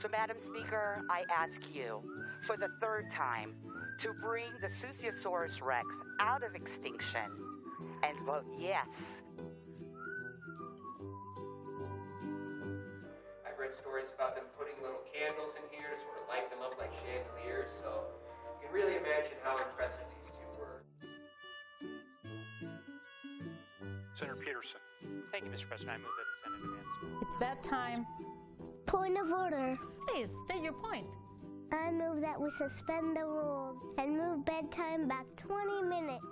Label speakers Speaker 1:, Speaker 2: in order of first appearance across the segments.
Speaker 1: So, Madam Speaker, I ask you, for the third time, to bring the Susiosaurus rex out of extinction and vote yes.
Speaker 2: I've read stories about them putting little candles in here to sort of light them up like chandeliers, so you can really imagine how impressive these two were.
Speaker 3: Senator Peterson.
Speaker 4: Thank you, Mr. President. I move that the Senate advance.
Speaker 5: It's bedtime.
Speaker 6: Point of order.
Speaker 5: Please, state your point.
Speaker 6: I move that we suspend the rules and move bedtime back 20 minutes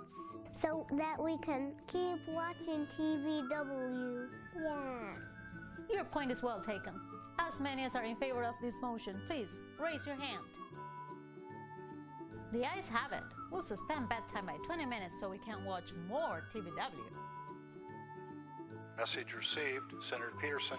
Speaker 6: so that we can keep watching TVW. Yeah.
Speaker 5: Your point is well taken. As many as are in favor of this motion, please raise your hand. The ayes have it. We'll suspend bedtime by 20 minutes so we can watch more TVW.
Speaker 3: Message received. Senator Peterson.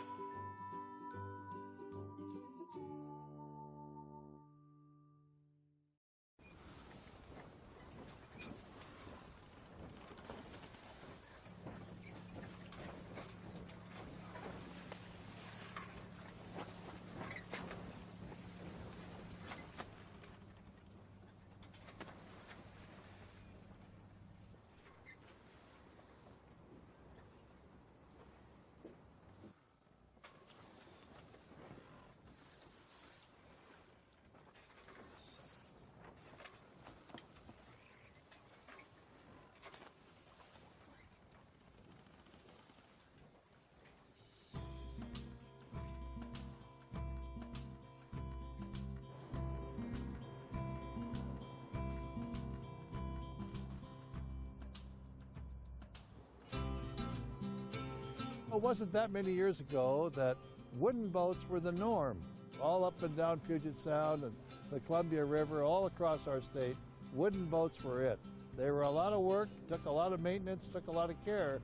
Speaker 7: It wasn't that many years ago that wooden boats were the norm. All up and down Puget Sound and the Columbia River, all across our state, wooden boats were it. They were a lot of work, took a lot of maintenance, took a lot of care,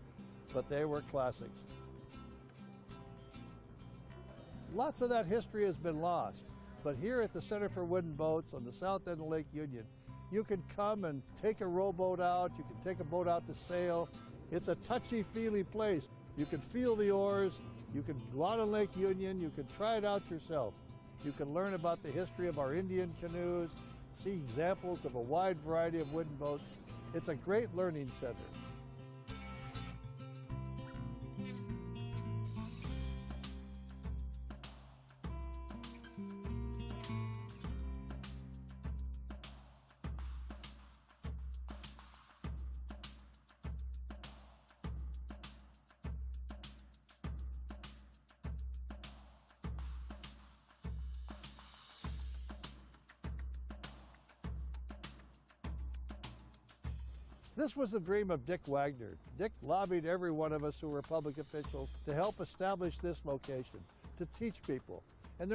Speaker 7: but they were classics. Lots of that history has been lost, but here at the Center for Wooden Boats on the south end of Lake Union, you can come and take a rowboat out, you can take a boat out to sail. It's a touchy-feely place. You can feel the oars, you can go out on Lake Union, you can try it out yourself. You can learn about the history of our Indian canoes, see examples of a wide variety of wooden boats. It's a great learning center. This was the dream of Dick Wagner. Dick lobbied every one of us who were public officials to help establish this location, to teach people. And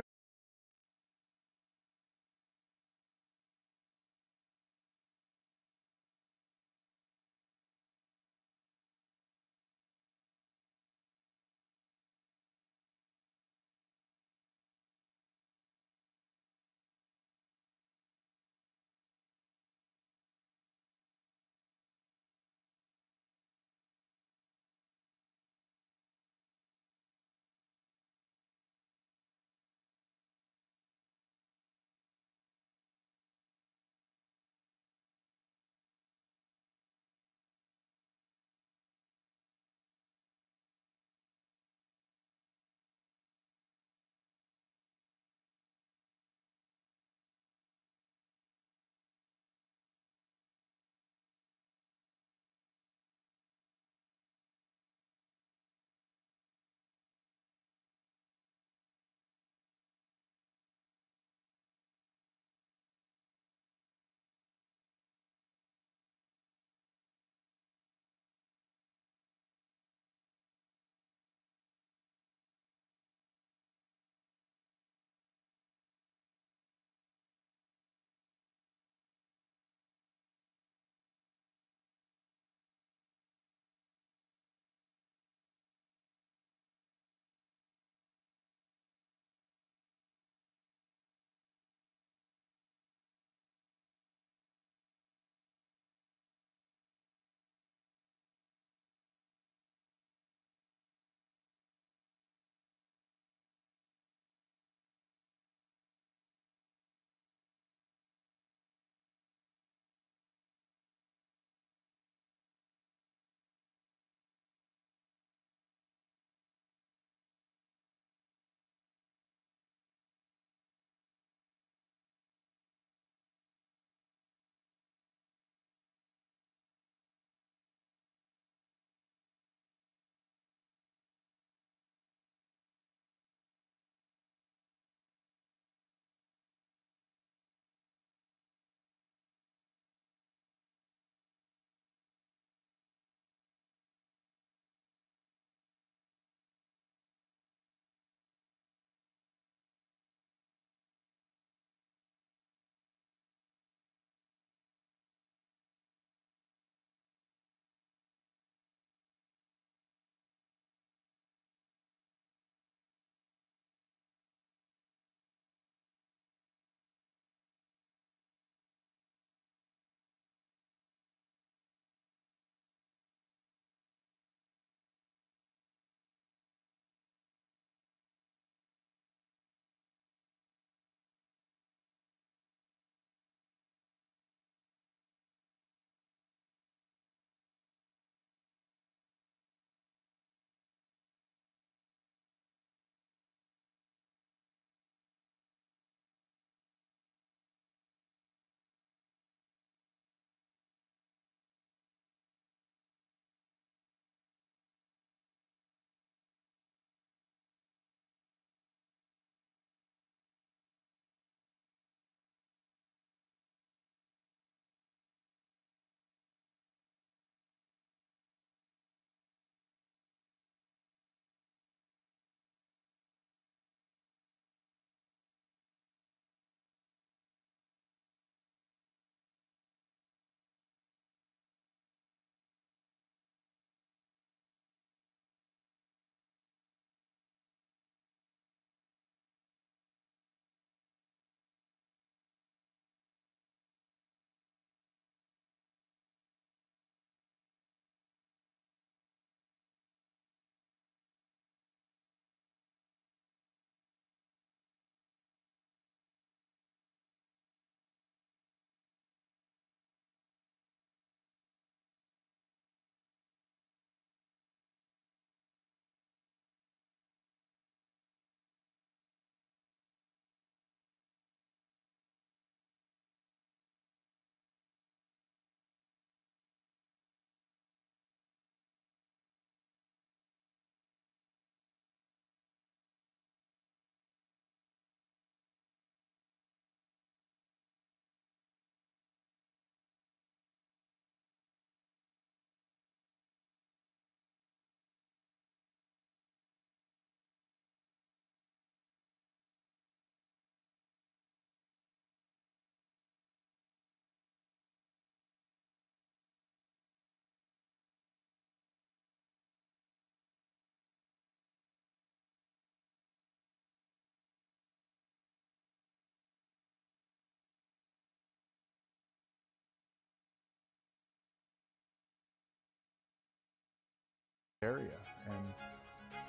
Speaker 8: area. And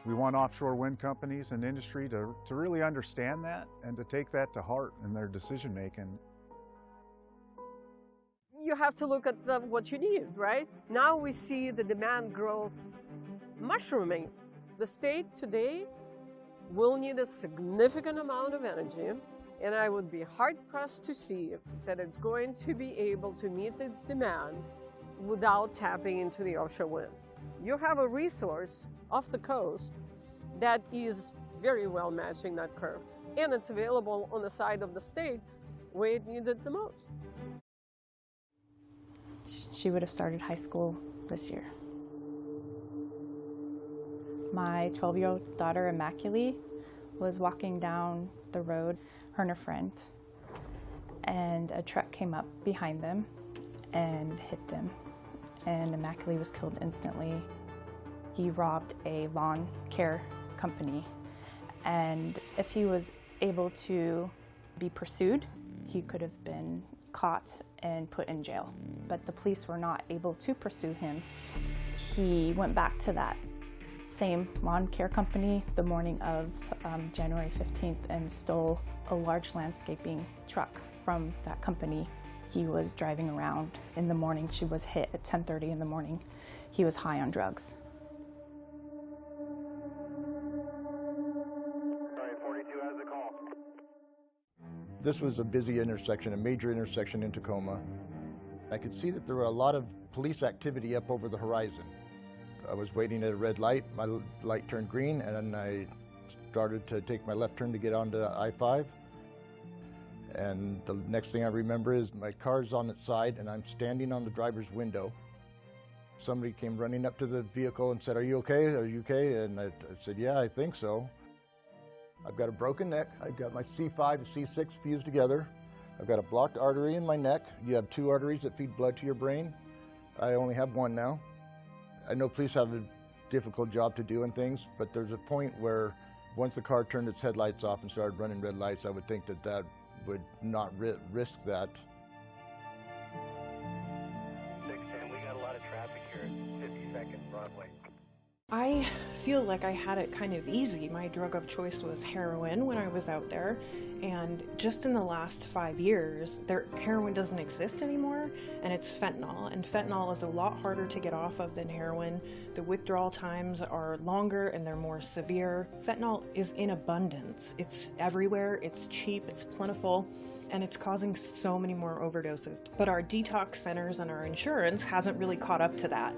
Speaker 8: we want offshore wind companies and industry to really understand that and to take that to heart in their decision making.
Speaker 9: You have to look at what you need, right? Now we see the demand growth mushrooming. The state today will need a significant amount of energy, and I would be hard-pressed to see that it's going to be able to meet its demand without tapping into the offshore wind. You have a resource off the coast that is very well matching that curve, and it's available on the side of the state where it needed the most.
Speaker 10: She would have started high school this year. My 12-year-old daughter, Immaculate, was walking down the road, her and her friend, and a truck came up behind them and hit them, and Immaculate was killed instantly. He robbed a lawn care company, and if he was able to be pursued, he could have been caught and put in jail. But the police were not able to pursue him. He went back to that same lawn care company the morning of January 15th and stole a large landscaping truck from that company. He was driving around in the morning. She was hit at 10:30 in the morning. He was high on drugs.
Speaker 11: This was a busy intersection, a major intersection in Tacoma. I could see that there were a lot of police activity up over the horizon. I was waiting at a red light, my light turned green, and I started to take my left turn to get onto I-5. And the next thing I remember is my car's on its side and I'm standing on the driver's window. Somebody came running up to the vehicle and said, "Are you okay? Are you okay?" And I said, "Yeah, I think so." I've got a broken neck. I've got my C5 and C6 fused together. I've got a blocked artery in my neck. You have two arteries that feed blood to your brain. I only have one now. I know police have a difficult job to do and things, but there's a point where once the car turned its headlights off and started running red lights, I would think that that would not risk that.
Speaker 12: 610, we got a lot of traffic here at 52nd Broadway.
Speaker 13: I feel like I had it kind of easy. My drug of choice was heroin when I was out there, and just in the last 5 years, heroin doesn't exist anymore, and it's fentanyl. And fentanyl is a lot harder to get off of than heroin. The withdrawal times are longer and they're more severe. Fentanyl is in abundance. It's everywhere, it's cheap, it's plentiful, and it's causing so many more overdoses. But our detox centers and our insurance hasn't really caught up to that.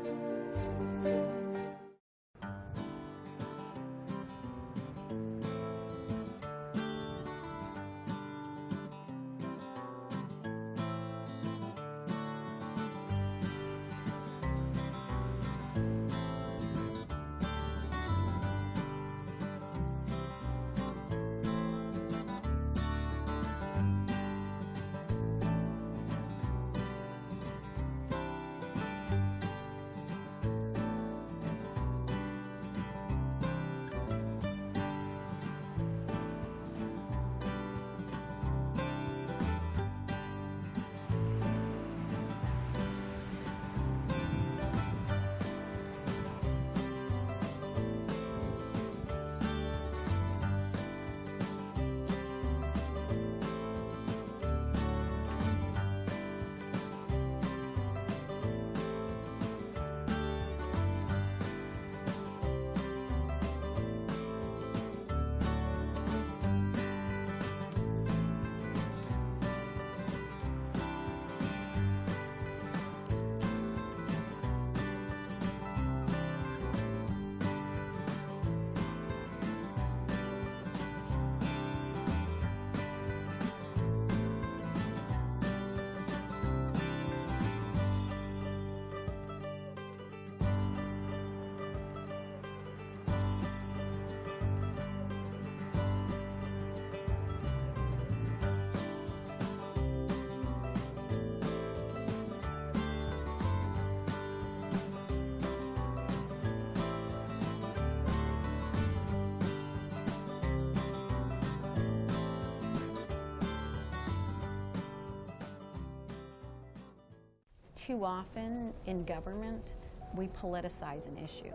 Speaker 14: Too often in government, we politicize an issue.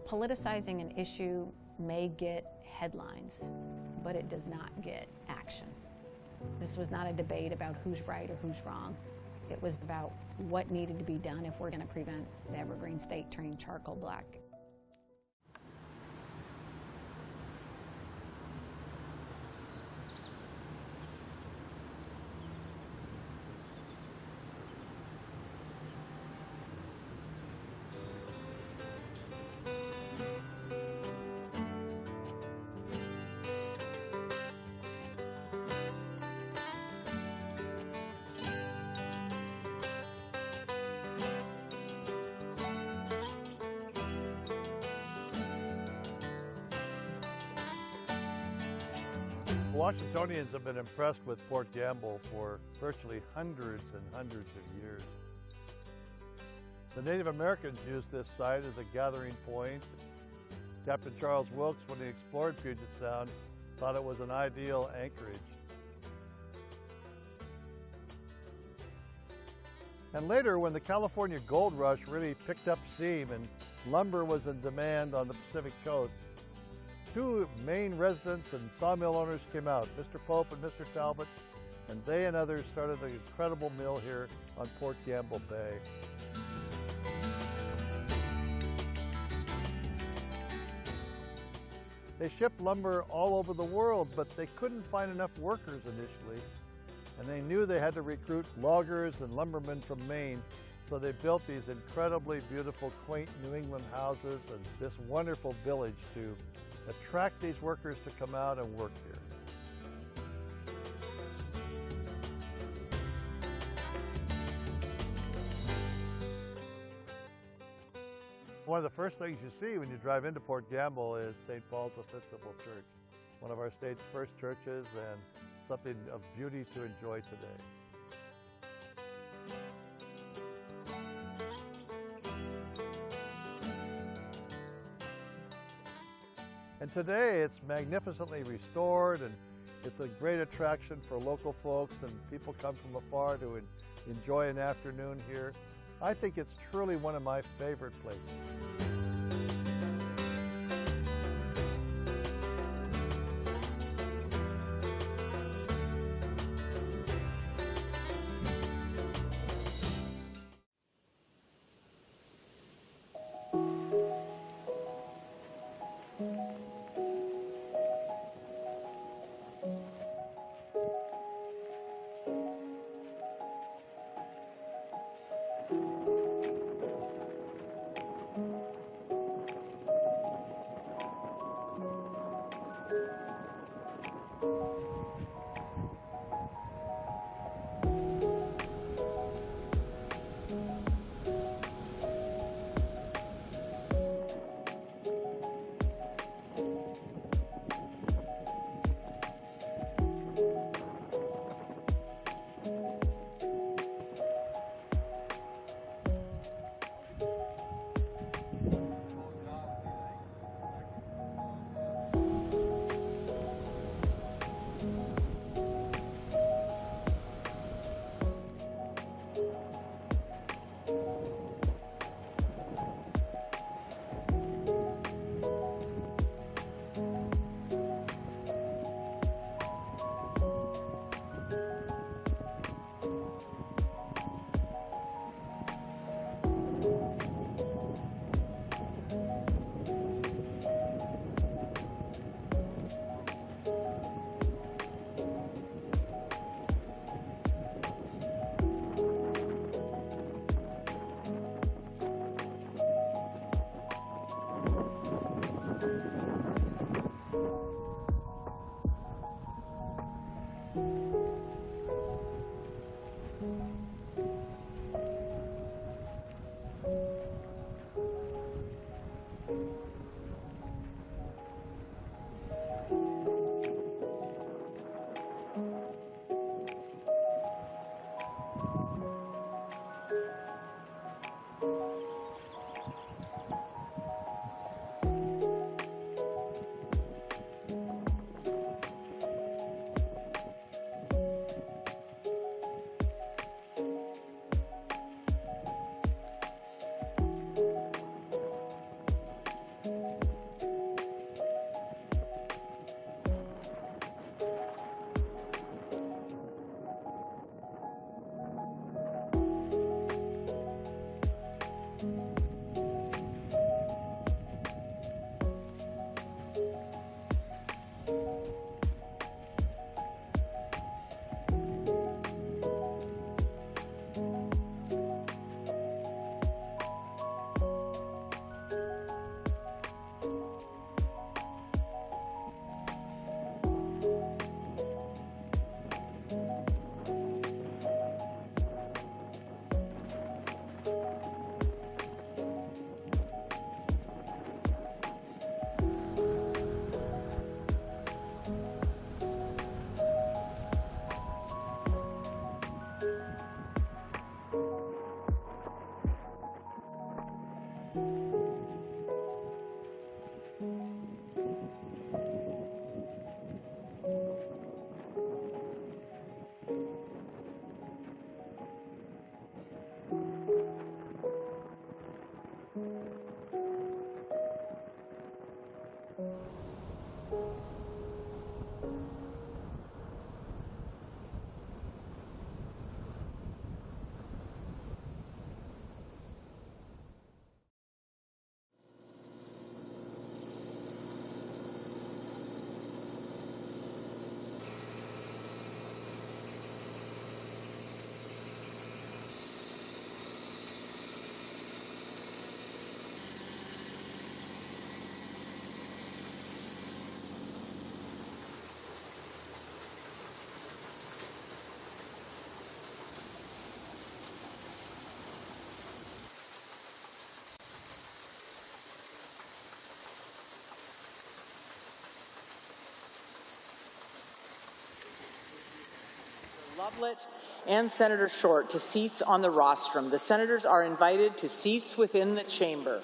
Speaker 14: Politicizing an issue may get headlines, but it does not get action. This was not a debate about who's right or who's wrong. It was about what needed to be done if we're going to prevent the Evergreen State turning charcoal black.
Speaker 7: Washingtonians have been impressed with Port Gamble for virtually hundreds and hundreds of years. The Native Americans used this site as a gathering point. Captain Charles Wilkes, when he explored Puget Sound, thought it was an ideal anchorage. And later, when the California gold rush really picked up steam and lumber was in demand on the Pacific coast, two Maine residents and sawmill owners came out, Mr. Pope and Mr. Talbot, and they and others started an incredible mill here on Port Gamble Bay. They shipped lumber all over the world, but they couldn't find enough workers initially, and they knew they had to recruit loggers and lumbermen from Maine, so they built these incredibly beautiful, quaint New England houses and this wonderful village to attract these workers to come out and work here. One of the first things you see when you drive into Port Gamble is St. Paul's Episcopal Church, one of our state's first churches and something of beauty to enjoy today. And today it's magnificently restored, and it's a great attraction for local folks, and people come from afar to enjoy an afternoon here. I think it's truly one of my favorite places.
Speaker 15: Lovelett and Senator Short to seats on the rostrum. The senators are invited to seats within the chamber.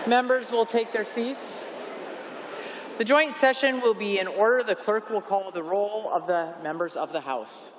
Speaker 15: Members will take their seats. The joint session will be in order. The clerk will call the roll of the members of the House.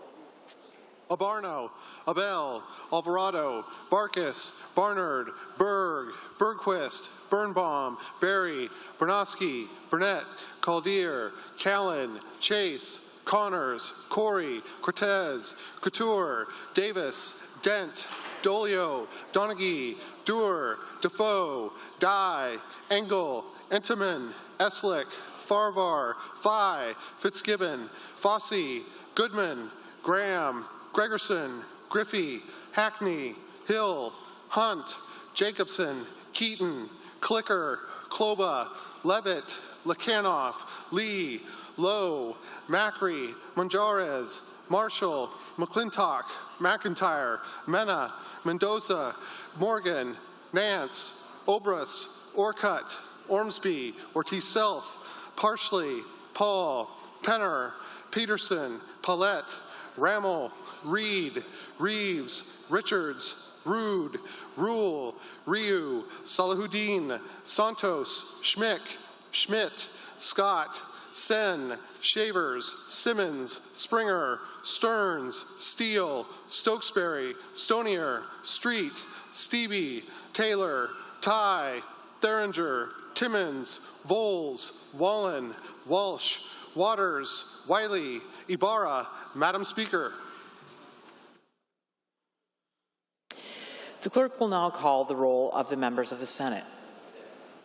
Speaker 16: Abarno, Abel, Alvarado, Barkas, Barnard, Berg, Bergquist, Birnbaum, Berry, Bernosky, Burnett, Caldier, Callan, Chase, Connors, Corey, Cortez, Couture, Davis, Dent, Dolio, Donaghy, Dewar, Defoe, Dye, Engel, Entenmann, Eslick, Farvar, Fye, Fitzgibbon, Fossey, Goodman, Graham, Gregerson, Griffey, Hackney, Hill, Hunt, Jacobson, Keaton, Clicker, Kloba, Levitt, Lekanoff, Lee, Lowe, Macri, Monjarez, Marshall, McClintock, McIntyre, Mena, Mendoza, Morgan, Nance, Obrus, Orcutt, Ormsby, Ortiz-Self, Parsley, Paul, Penner, Peterson, Paulette, Rammel, Reed, Reeves, Richards, Rude, Rule, Ryu, Salahuddin, Santos, Schmick, Schmidt, Scott, Sen, Shavers, Simmons, Springer, Stearns, Steele, Stokesbury, Stonier, Street, Stevie, Taylor, Ty, Theringer, Timmons, Voles, Wallen, Walsh, Waters, Wiley, Ibarra. Madam Speaker.
Speaker 15: The clerk will now call the roll of the members of the Senate.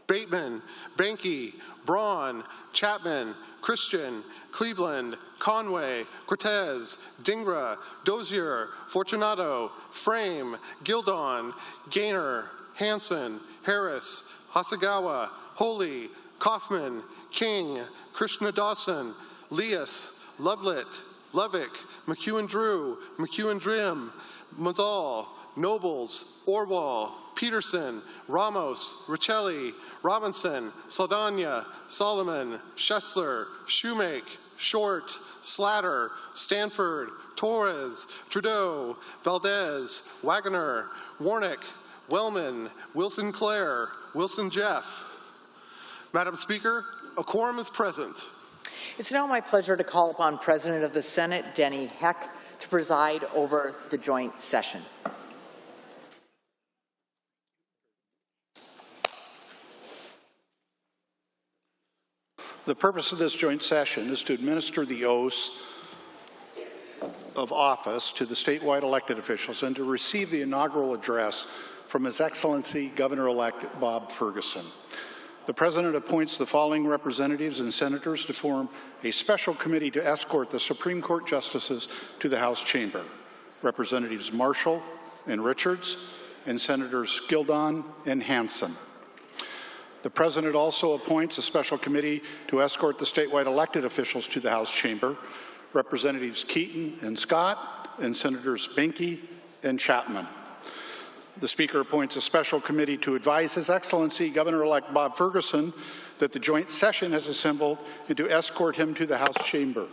Speaker 16: Bateman, Banky, Braun, Chapman, Christian, Cleveland, Conway, Cortez, Dingra, Dozier, Fortunato, Frame, Gildon, Gaynor, Hanson, Harris, Hasegawa, Holy, Kaufman, King, Krishna Dawson, Leas, Lovelett, Lovick, McEwen-Drew, McEwen-Drim, Mazal, Nobles, Orwell, Peterson, Ramos, Richelli, Robinson, Saldana, Solomon, Schessler, Shoemake, Short, Slatter, Stanford, Torres, Trudeau, Valdez, Wagoner, Warnick, Wellman, Wilson Claire, Wilson Jeff. Madam Speaker, a quorum is present.
Speaker 15: It's now my pleasure to call upon President of the Senate, Denny Heck, to preside over the joint session.
Speaker 3: The purpose of this joint session is to administer the oaths of office to the statewide elected officials and to receive the inaugural address from His Excellency Governor-elect Bob Ferguson. The President appoints the following representatives and senators to form a special committee to escort the Supreme Court justices to the House chamber. Representatives Marshall and Richards, and Senators Gildon and Hansen. The President also appoints a special committee to escort the statewide elected officials to the House chamber. Representatives Keaton and Scott, and Senators Benke and Chapman. The Speaker appoints a special committee to advise His Excellency Governor-elect Bob Ferguson that the joint session has assembled and to escort him to the House chamber.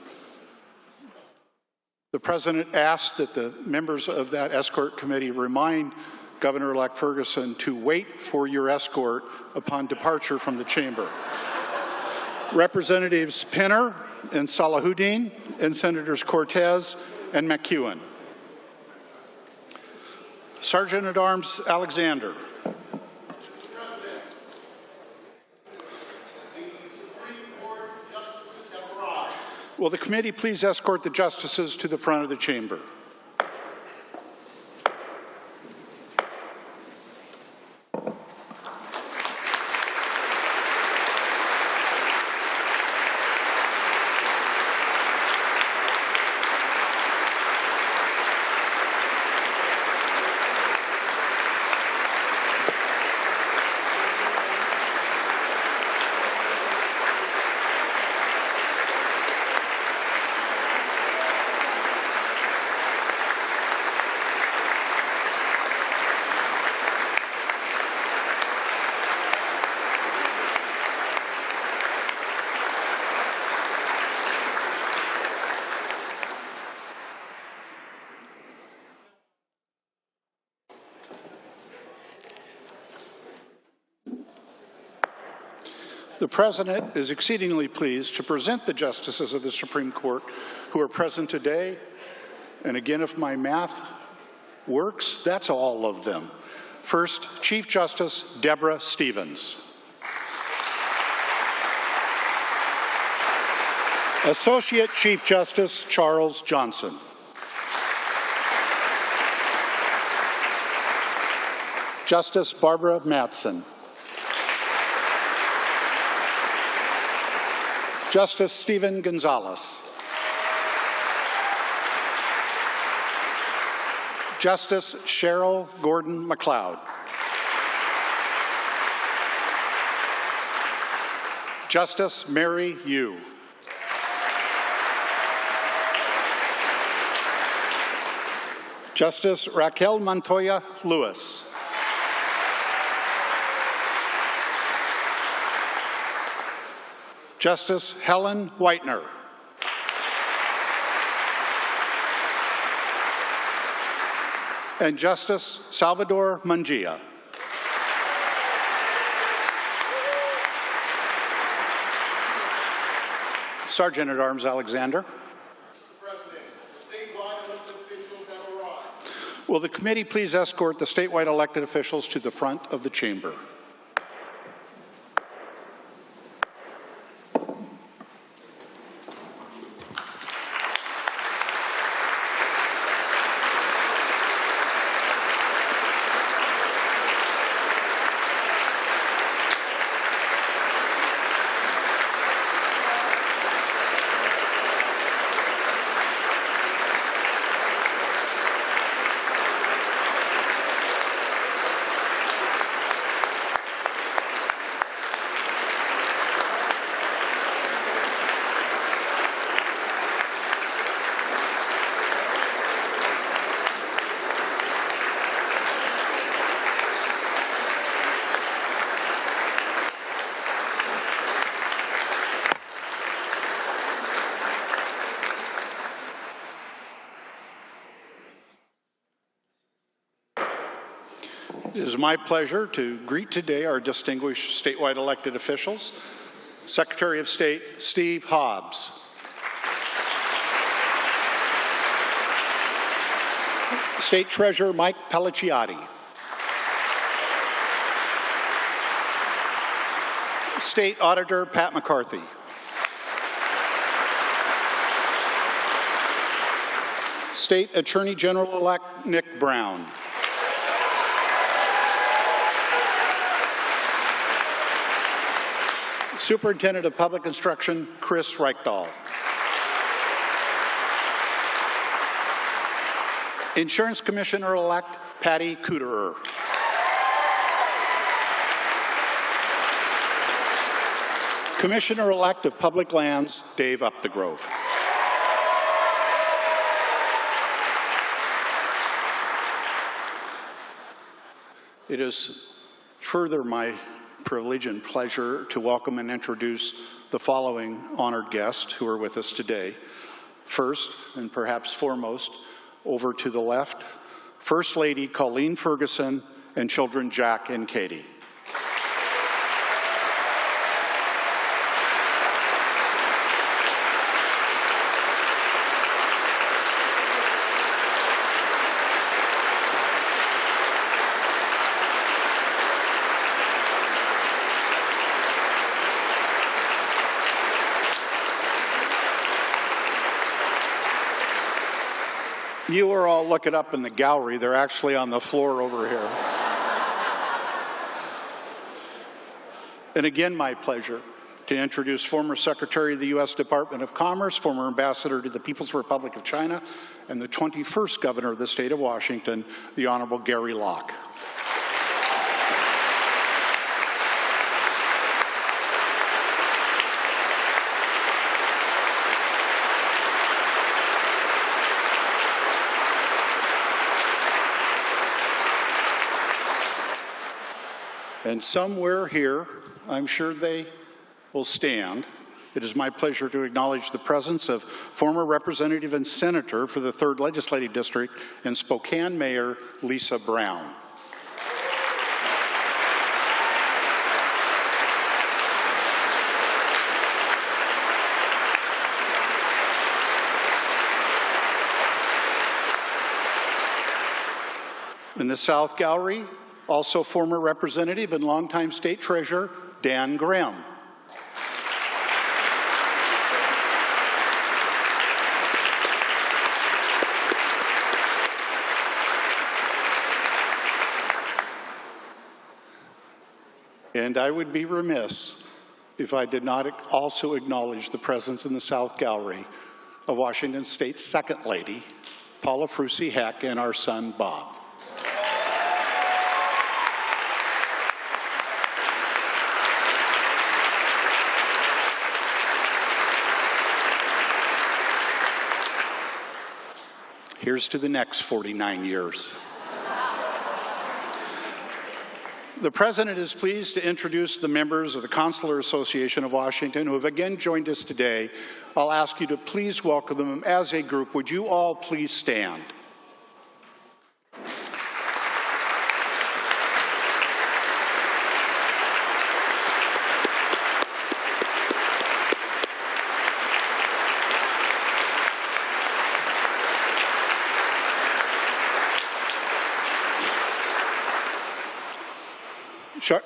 Speaker 3: The President asks that the members of that escort committee remind Governor-elect Ferguson to wait for your escort upon departure from the chamber. Representatives Pinner and Salahuddin, and Senators Cortez and McEwen. Sergeant-at-Arms Alexander. Will the committee please escort the justices to the front of the chamber? The President is exceedingly pleased to present the justices of the Supreme Court who are present today. And again, if my math works, that's all of them. First, Chief Justice Deborah Stevens. Associate Chief Justice Charles Johnson. Justice Barbara Mattson. Justice Stephen Gonzalez. Justice Cheryl Gordon McLeod. Justice Mary Yu. Justice Raquel Montoya Lewis. Justice Helen Whitener. And Justice Salvador Mungia. Sergeant-at-Arms Alexander. Will the committee please escort the statewide elected officials to the front of the chamber? It is my pleasure to greet today our distinguished statewide elected officials. Secretary of State Steve Hobbs. State Treasurer Mike Pelliciotti. State Auditor Pat McCarthy. State Attorney General-elect Nick Brown. Superintendent of Public Instruction Chris Reichdahl. Insurance Commissioner-elect Patty Kuderer. Commissioner-elect of Public Lands Dave Upthegrove. It is further my privilege and pleasure to welcome and introduce the following honored guests who are with us today. First, and perhaps foremost, over to the left, First Lady Colleen Ferguson and children Jack and Katie. You are all looking up in the gallery. They're actually on the floor over here. And again, my pleasure to introduce former Secretary of the U.S. Department of Commerce, former Ambassador to the People's Republic of China, and the 21st Governor of the State of Washington, the Honorable Gary Locke. And somewhere here, I'm sure they will stand. It is my pleasure to acknowledge the presence of former Representative and Senator for the 3rd Legislative District and Spokane Mayor Lisa Brown. In the South Gallery, also former Representative and longtime State Treasurer Dan Graham. And I would be remiss if I did not also acknowledge the presence in the South Gallery of Washington State's Second Lady, Paula Frucy Heck, and our son, Bob. Here's to the next 49 years. The President is pleased to introduce the members of the Consular Association of Washington who have again joined us today. I'll ask you to please welcome them as a group. Would you all please stand?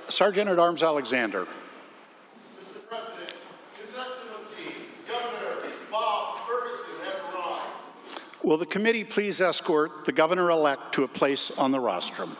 Speaker 3: Sergeant at Arms Alexander.
Speaker 16: Mr. President, His Excellency, Governor Bob Ferguson has arrived.
Speaker 3: Will the committee please escort the governor-elect to a place on the rostrum?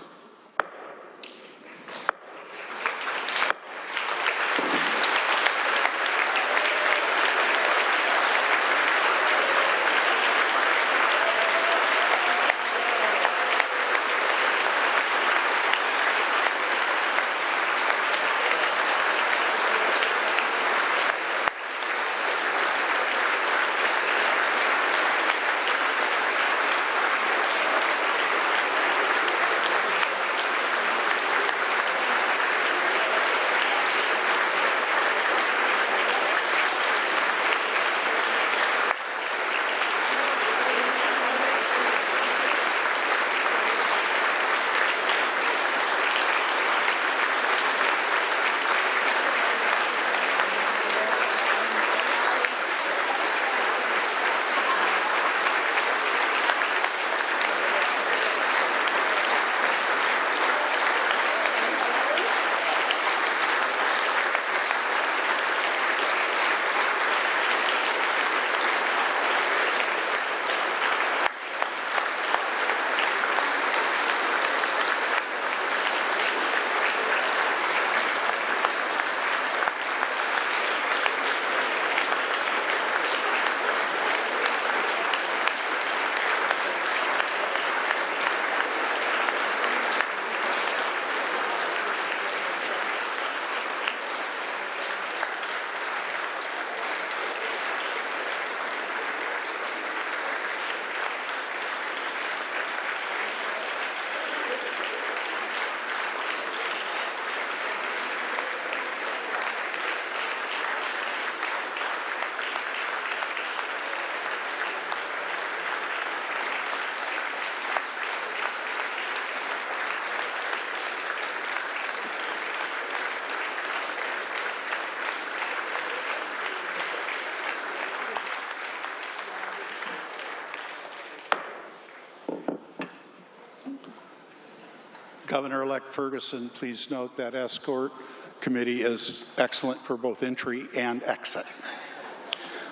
Speaker 3: Governor-elect Ferguson, please note that escort committee is excellent for both entry and exit.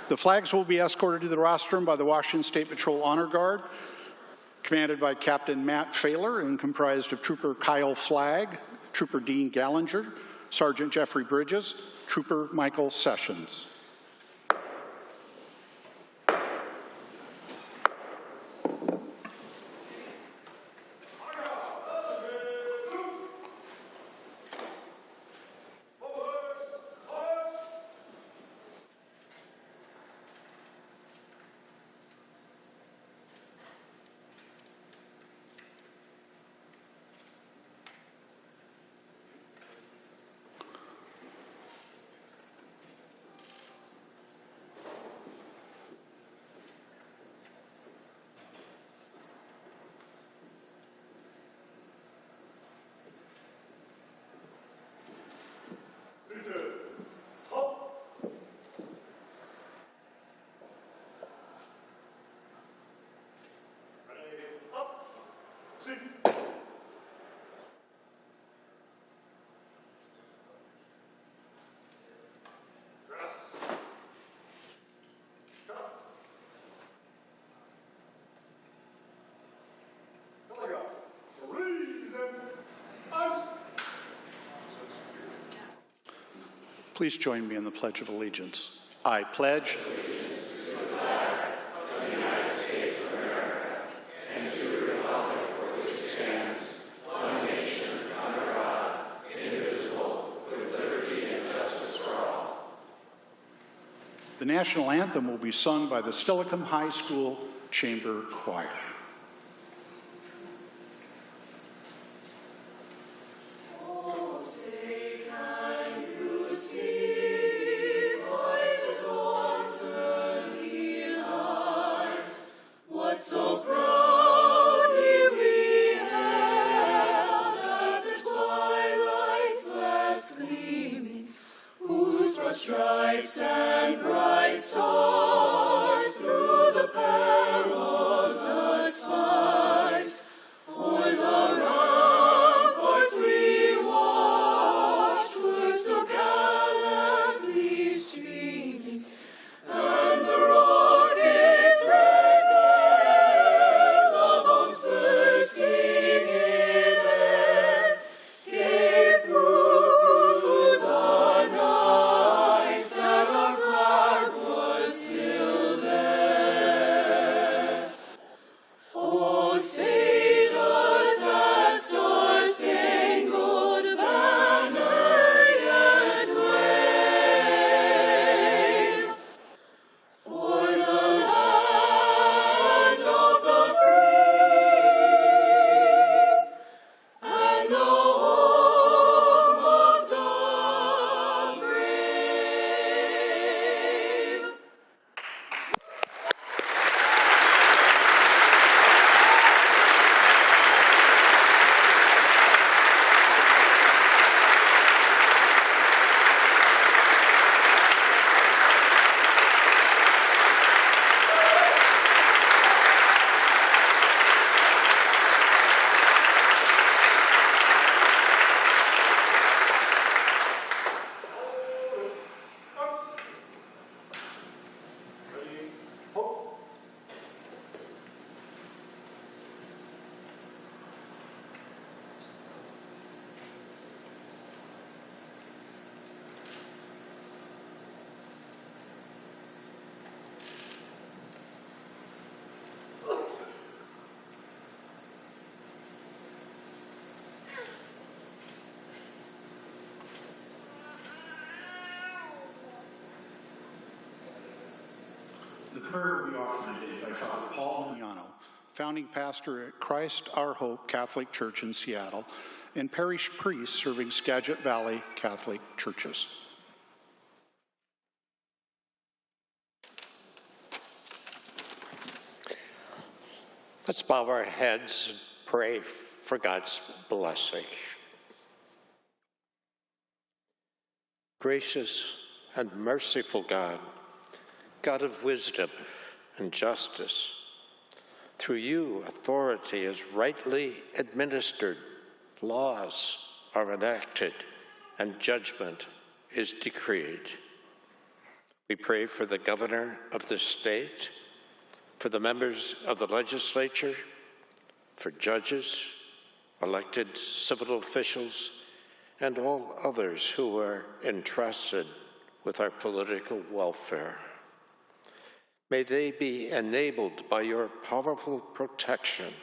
Speaker 3: The flags will be escorted to the rostrum by the Washington State Patrol Honor Guard, commanded by Captain Matt Failer and comprised of Trooper Kyle Flagg, Trooper Dean Gallinger, Sergeant Jeffrey Bridges, Trooper Michael Sessions. Please join me in the Pledge of Allegiance. I pledge allegiance to the flag of the United States of America and to the republic for which it stands, one nation, under God, indivisible, with liberty and justice for all. The national anthem will be sung by the Steilacoom High School Chamber Choir.
Speaker 17: Stripes and bright stars through the perilous fight, o'er the ramparts we watched were so gallantly streaming, and the rockets' red glare, the bombs bursting in air, gave proof to the night that our flag was still there. Oh, say does that star-spangled banner yet wave o'er the land of the free and the home of the brave?
Speaker 3: The prayer will be offered today by Father Paul Mignano, founding pastor at Christ Our Hope Catholic Church in Seattle, and parish priest serving Skagit Valley Catholic churches.
Speaker 18: Let's bow our heads and pray for God's blessing. Gracious and merciful God, God of wisdom and justice, through you authority is rightly administered laws are enacted, and judgment is decreed. We pray for the governor of the state, for the members of the legislature, for judges, elected civil officials, and all others who are entrusted with our political welfare. May they be enabled by your powerful protection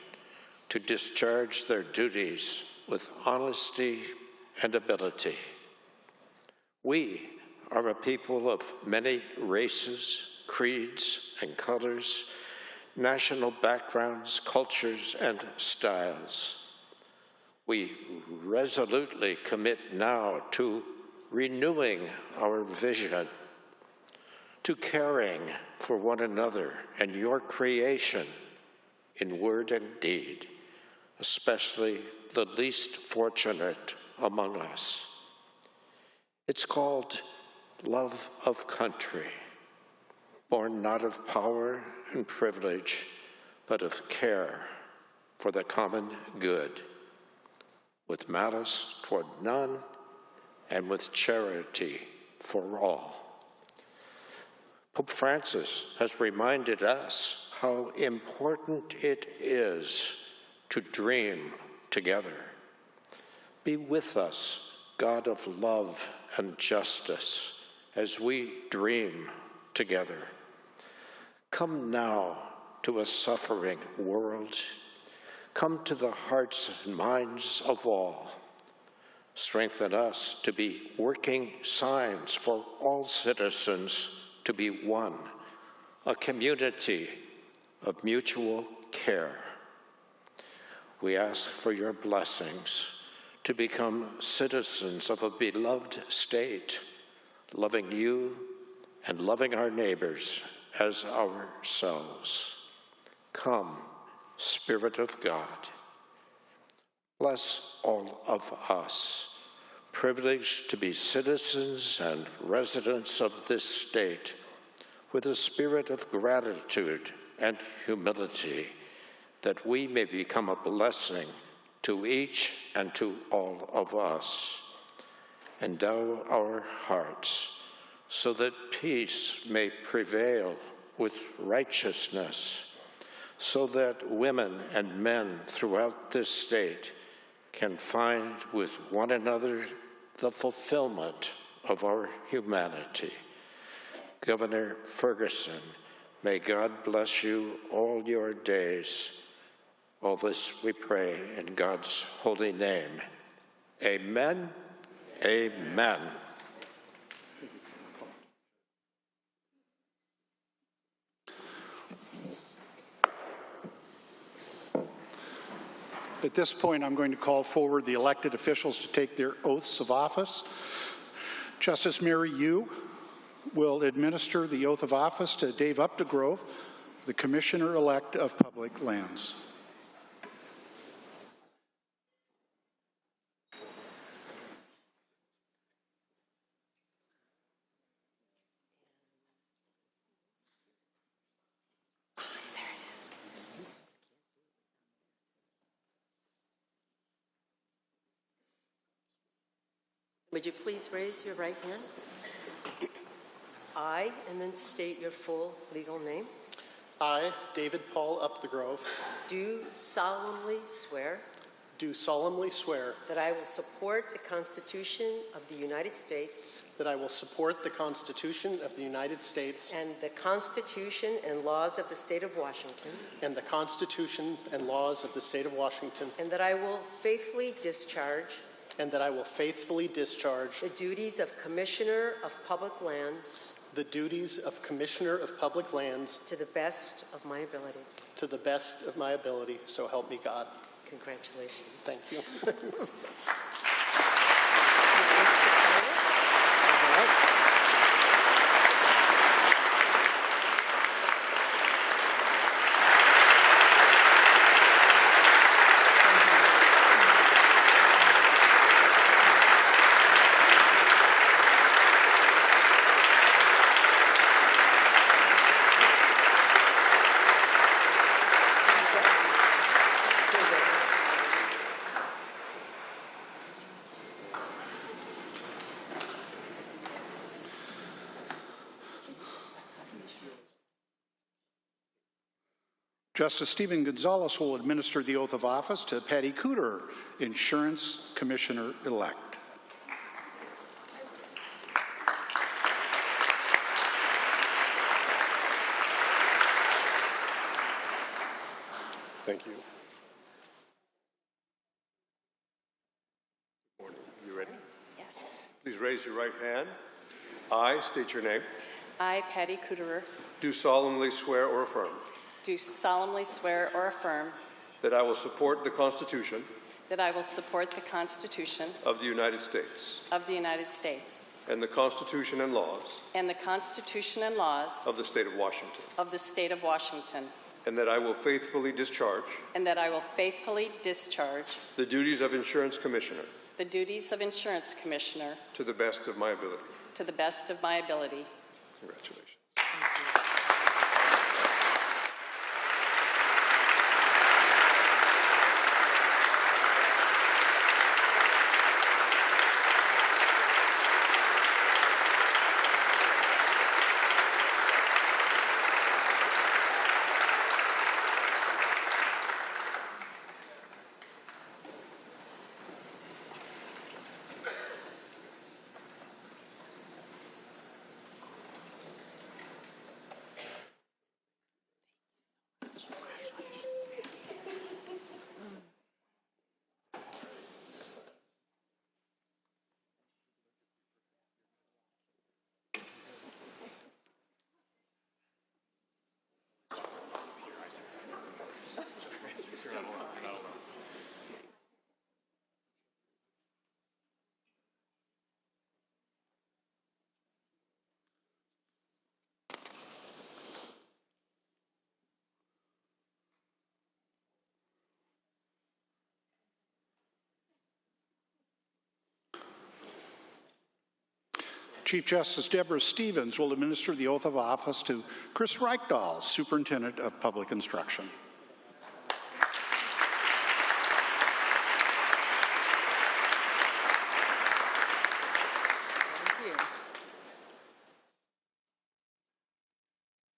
Speaker 18: to discharge their duties with honesty and ability. We are a people of many races, creeds, and colors, national backgrounds, cultures, and styles. We resolutely commit now to renewing our vision, to caring for one another and your creation in word and deed, especially the least fortunate among us. It's called love of country, born not of power and privilege, but of care for the common good, with malice toward none and with charity for all. Pope Francis has reminded us how important it is to dream together. Be with us, God of love and justice, as we dream together. Come now to a suffering world. Come to the hearts and minds of all. Strengthen us to be working signs for all citizens to be one, a community of mutual care. We ask for your blessings to become citizens of a beloved state, loving you and loving our neighbors as ourselves. Come, Spirit of God. Bless all of us, privileged to be citizens and residents of this state, with a spirit of gratitude and humility, that we may become a blessing to each and to all of us. Endow our hearts so that peace may prevail with righteousness, so that women and men throughout this state can find with one another the fulfillment of our humanity. Governor Ferguson, may God bless you all your days. All this we pray in God's holy name. Amen. Amen.
Speaker 3: At this point, I'm going to call forward the elected officials to take their oaths of office. Justice Mary Yu will administer the oath of office to Dave Updegrove, the Commissioner-elect of Public Lands.
Speaker 19: Would you please raise your right hand? I, and then state your full legal name.
Speaker 16: I, David Paul Updegrove,
Speaker 19: Do solemnly swear.
Speaker 16: Do solemnly swear
Speaker 19: that I will support the Constitution of the United States.
Speaker 16: that I will support the Constitution of the United States
Speaker 19: and the Constitution and laws of the State of Washington.
Speaker 16: and the Constitution and laws of the State of Washington.
Speaker 19: And that I will faithfully discharge.
Speaker 16: And that I will faithfully discharge
Speaker 19: the duties of Commissioner of Public Lands.
Speaker 16: The duties of Commissioner of Public Lands.
Speaker 19: To the best of my ability.
Speaker 16: To the best of my ability, so help me God.
Speaker 19: Congratulations.
Speaker 16: Thank you.
Speaker 3: Justice Stephen Gonzalez will administer the oath of office to Patty Cooter, Insurance Commissioner-elect.
Speaker 20: Thank you. Good morning. You ready?
Speaker 21: Yes.
Speaker 20: Please raise your right hand. I state your name.
Speaker 21: I, Patty Cooterer,
Speaker 20: Do solemnly swear or affirm
Speaker 21: do solemnly swear or affirm
Speaker 20: that I will support the Constitution
Speaker 21: that I will support the Constitution
Speaker 20: of the United States
Speaker 21: of the United States
Speaker 20: and the Constitution and laws
Speaker 21: and the Constitution and laws
Speaker 20: of the State of Washington,
Speaker 21: of the State of Washington,
Speaker 20: and that I will faithfully discharge
Speaker 21: and that I will faithfully discharge
Speaker 20: the duties of Insurance Commissioner
Speaker 21: the duties of Insurance Commissioner
Speaker 20: to the best of my ability.
Speaker 21: to the best of my ability.
Speaker 20: Congratulations.
Speaker 3: Chief Justice Deborah Stevens will administer the oath of office to Chris Reichdahl, Superintendent of Public Instruction.
Speaker 21: Thank you.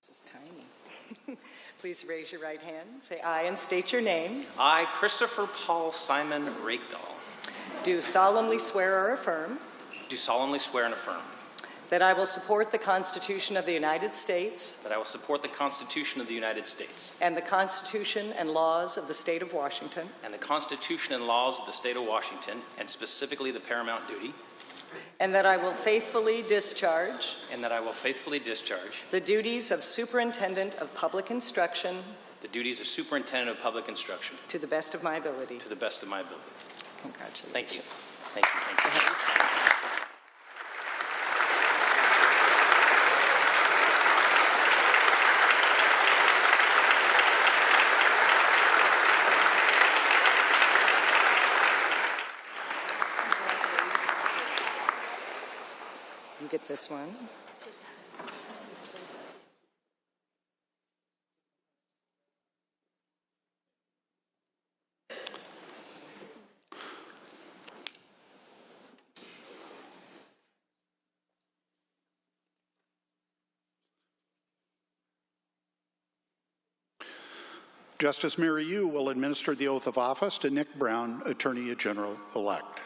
Speaker 21: This is tiny. Please raise your right hand. Say aye and state your name.
Speaker 22: I, Christopher Paul Simon Reichdahl,
Speaker 21: Do solemnly swear or affirm
Speaker 22: do solemnly swear and affirm
Speaker 21: that I will support the Constitution of the United States
Speaker 22: that I will support the Constitution of the United States
Speaker 21: and the Constitution and laws of the State of Washington,
Speaker 22: and the Constitution and laws of the State of Washington, and specifically the paramount duty,
Speaker 21: and that I will faithfully discharge
Speaker 22: the
Speaker 21: duties of Superintendent of Public Instruction
Speaker 22: the duties of Superintendent of Public Instruction
Speaker 21: to the best of my ability.
Speaker 22: to the best of my ability.
Speaker 21: Congratulations.
Speaker 22: Thank you. Thank you. Thank you.
Speaker 21: You get this one.
Speaker 3: Justice Mary Yu will administer the oath of office to Nick Brown, Attorney General-elect.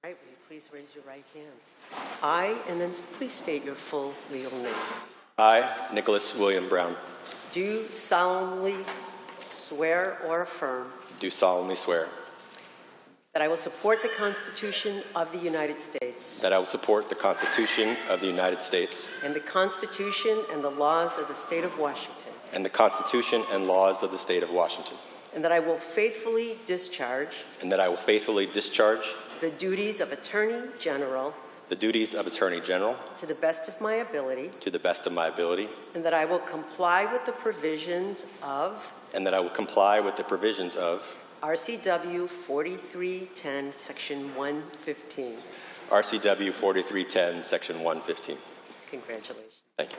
Speaker 19: All right, will you please raise your right hand? I, and then please state your full legal name.
Speaker 23: I, Nicholas William Brown,
Speaker 19: Do solemnly swear or affirm
Speaker 23: do solemnly swear
Speaker 19: that I will support the Constitution of the United States
Speaker 23: that I will support the Constitution of the United States
Speaker 19: and the Constitution and the laws of the State of Washington,
Speaker 23: and the Constitution and laws of the State of Washington,
Speaker 19: and that I will faithfully discharge
Speaker 23: and that I will faithfully discharge
Speaker 19: the duties of Attorney General
Speaker 23: the duties of Attorney General
Speaker 19: to the best of my ability,
Speaker 23: to the best of my ability,
Speaker 19: and that I will comply with the provisions of
Speaker 23: and that I will comply with the provisions of
Speaker 19: RCW 4310, Section 115.
Speaker 23: RCW 4310, Section 115.
Speaker 19: Congratulations.
Speaker 23: Thank you.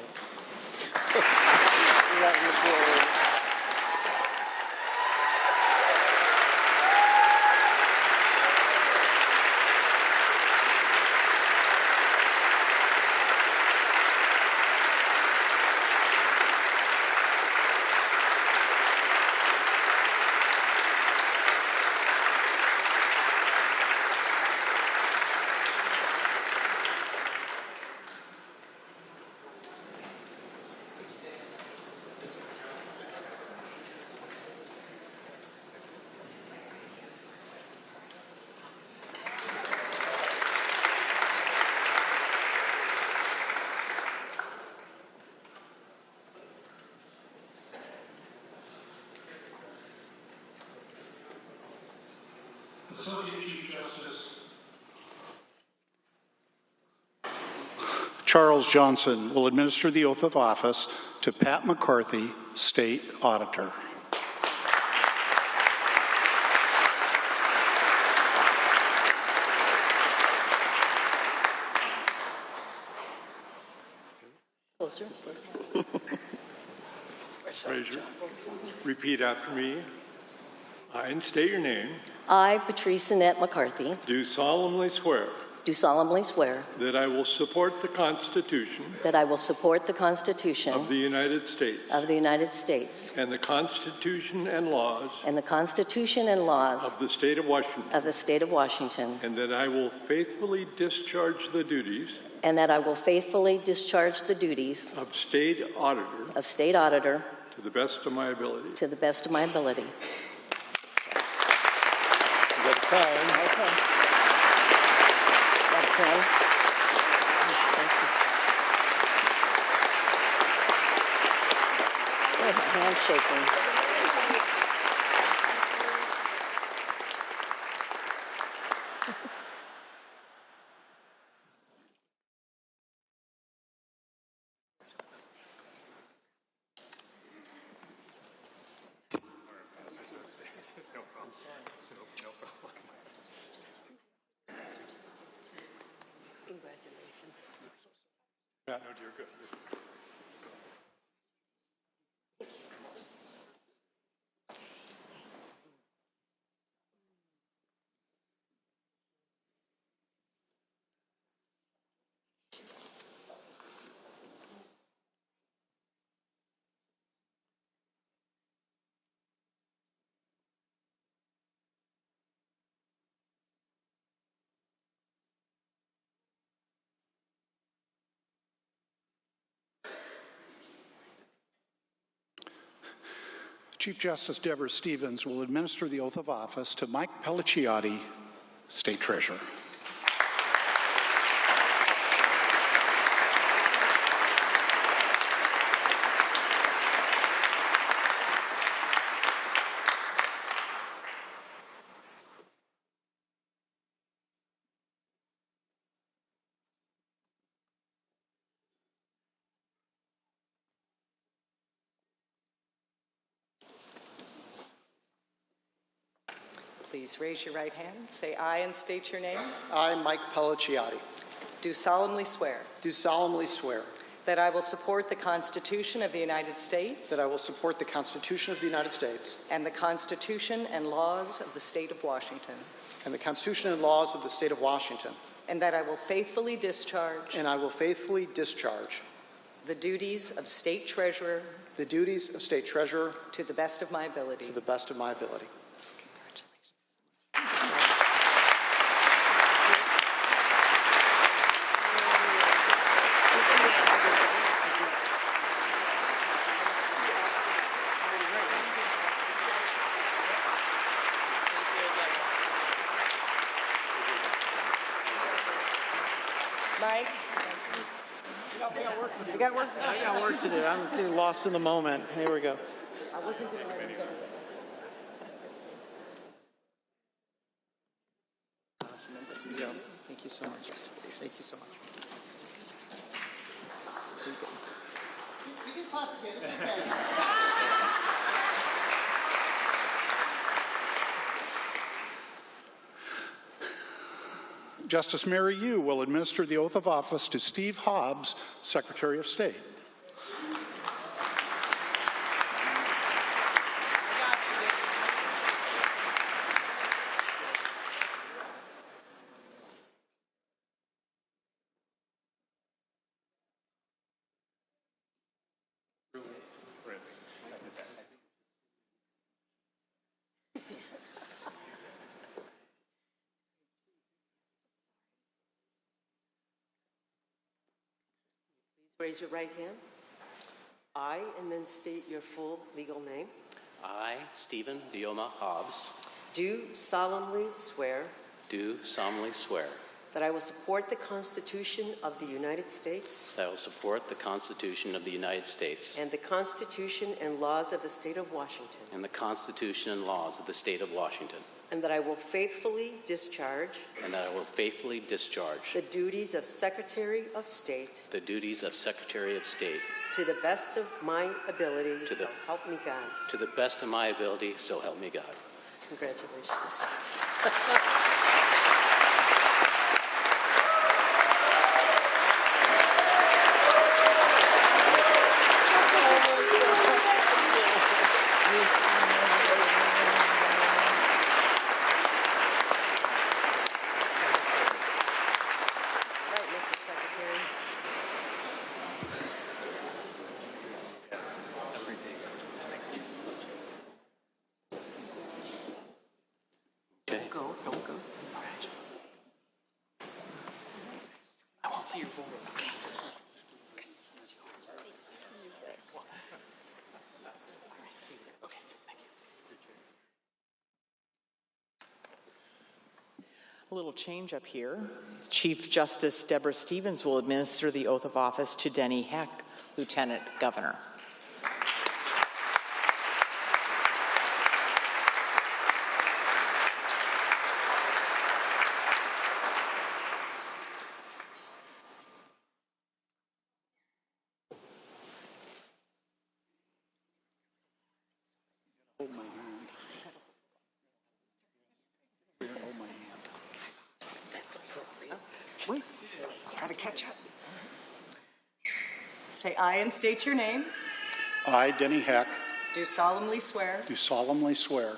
Speaker 3: Associate Chief Justice Charles Johnson will administer the oath of office to Pat McCarthy, State Auditor.
Speaker 19: Closer.
Speaker 20: Repeat after me. I, and state your name,
Speaker 19: I, Patrice Annette McCarthy,
Speaker 20: do solemnly swear
Speaker 19: do solemnly swear
Speaker 20: that I will support the Constitution
Speaker 19: that I will support the Constitution
Speaker 20: of the United States
Speaker 19: of the United States
Speaker 20: and the Constitution and laws
Speaker 19: and the Constitution and laws
Speaker 20: of the State of Washington,
Speaker 19: of the State of Washington,
Speaker 20: and that I will faithfully discharge the duties
Speaker 19: and that I will faithfully discharge the duties
Speaker 20: of State Auditor
Speaker 19: to
Speaker 20: the best of my ability.
Speaker 19: to the best of my ability.
Speaker 20: You got time.
Speaker 19: Okay. Got a pen? Thank you. Good handshaking. Congratulations.
Speaker 20: Yeah, no, you're good.
Speaker 3: Chief Justice Deborah Stevens will administer the oath of office to Mike Pelliciotti, State Treasurer.
Speaker 21: Please raise your right hand. Say aye and state your name.
Speaker 1: I, Mike Pelliciotti,
Speaker 21: Do solemnly swear
Speaker 1: do solemnly swear
Speaker 21: that I will support the Constitution of the United States
Speaker 1: that I will support the Constitution of the United States
Speaker 21: and the Constitution and laws of the State of Washington,
Speaker 1: and the Constitution and laws of the State of Washington,
Speaker 21: and that I will faithfully discharge
Speaker 1: and I will faithfully discharge
Speaker 21: the duties of State Treasurer
Speaker 1: the duties of State Treasurer
Speaker 21: to the best of my ability.
Speaker 1: to the best of my ability.
Speaker 21: Mike,
Speaker 1: We got work to do. I got work to do. I'm getting lost in the moment. Here we go. Awesome. This is thank you so much. Thank you so much. You can clap again. It's okay.
Speaker 3: Justice Mary Yu will administer the oath of office to Steve Hobbs, Secretary of State.
Speaker 19: Raise your right hand. I, and then state your full legal name.
Speaker 2: I, Stephen Bioma Hobbs,
Speaker 19: Do solemnly swear
Speaker 2: do solemnly swear
Speaker 19: that I will support the Constitution of the United States
Speaker 2: that I will support the Constitution of the United States
Speaker 19: and the Constitution and laws of the State of Washington,
Speaker 2: and the Constitution and laws of the State of Washington,
Speaker 19: and that I will faithfully discharge
Speaker 2: and that I will faithfully discharge
Speaker 19: the duties of Secretary of State
Speaker 2: the duties of Secretary of State
Speaker 19: to the best of my ability, so help me God.
Speaker 2: to the best of my ability, so help me God.
Speaker 19: Congratulations. Don't go. I won't see your vote. Okay. Because this is yours. Okay, thank you.
Speaker 21: A little change up here. Chief Justice Deborah Stevens will administer the oath of office to Denny Heck, Lieutenant Governor. Wait, gotta catch up. Say aye and state your name.
Speaker 3: I, Denny Heck,
Speaker 21: Do solemnly swear
Speaker 3: do solemnly swear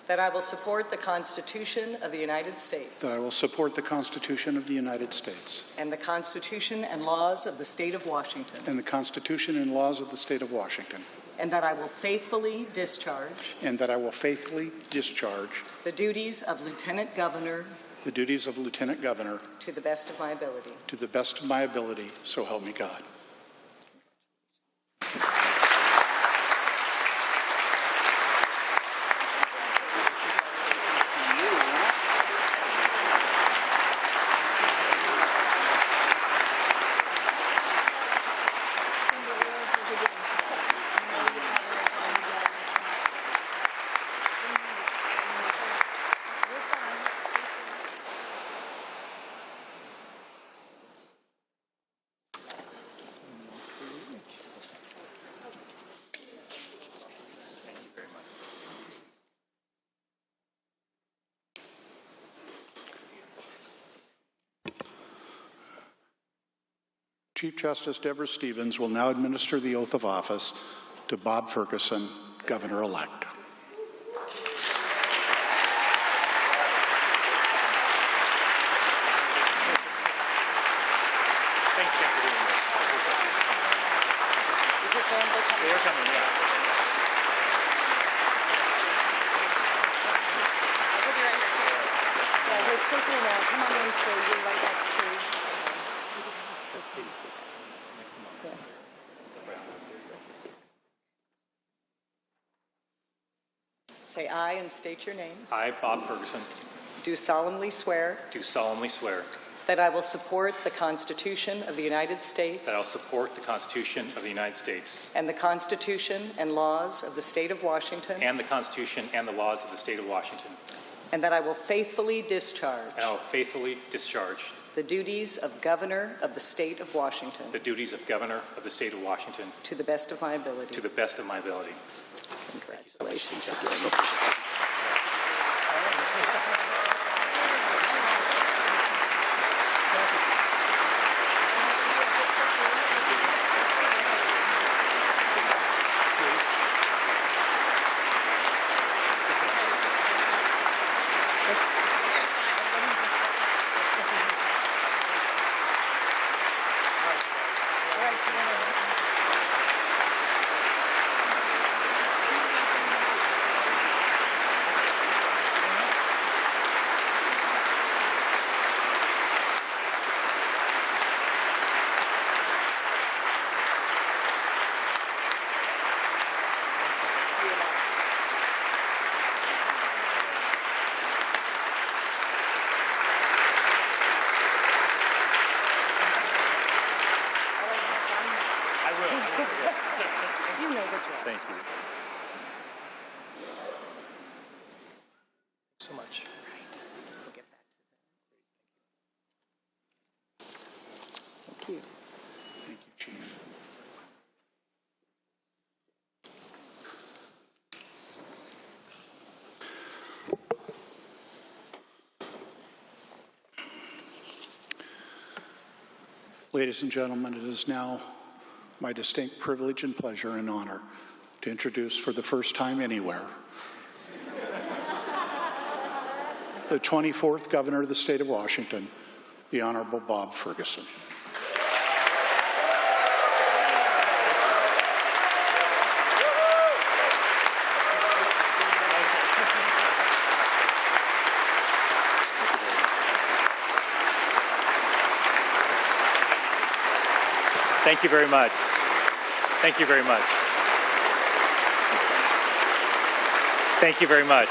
Speaker 21: that I will support the Constitution of the United States
Speaker 3: that I will support the Constitution of the United States
Speaker 21: and the Constitution and laws of the State of Washington,
Speaker 3: and the Constitution and laws of the State of Washington,
Speaker 21: and that I will faithfully discharge
Speaker 3: and that I will faithfully discharge
Speaker 21: the duties of Lieutenant Governor
Speaker 3: the duties of Lieutenant Governor
Speaker 21: to the best of my ability.
Speaker 3: to the best of my ability, so help me God. Chief Justice Deborah Stevens will now administer the oath of office to Bob Ferguson, Governor-elect.
Speaker 4: Thanks again for doing this.
Speaker 21: Is your family coming?
Speaker 4: They're coming, yeah.
Speaker 21: I'll be right here. Yeah, we're circling now. Come on in, so you're right next to Say aye and state your name.
Speaker 4: I, Bob Ferguson,
Speaker 21: Do solemnly swear
Speaker 4: do solemnly swear that I will support the Constitution of the United States
Speaker 5: that I will support the Constitution of the United States
Speaker 4: and the Constitution and laws of the State of Washington,
Speaker 5: and the Constitution and the laws of the State of Washington,
Speaker 4: and that I will faithfully discharge
Speaker 5: and I will faithfully discharge
Speaker 4: the duties of Governor of the State of Washington
Speaker 5: the duties of Governor of the State of Washington
Speaker 4: to the best of my ability.
Speaker 5: to the best of my ability.
Speaker 4: Congratulations.
Speaker 5: Thank you so much.
Speaker 4: Thank you.
Speaker 3: Thank you, Chief. Ladies and gentlemen, it is now my distinct privilege and pleasure and honor to introduce for the first time anywhere the 24th Governor of the State of Washington, the Honorable Bob Ferguson.
Speaker 5: Thank you very much. Thank you very much. Thank you very much.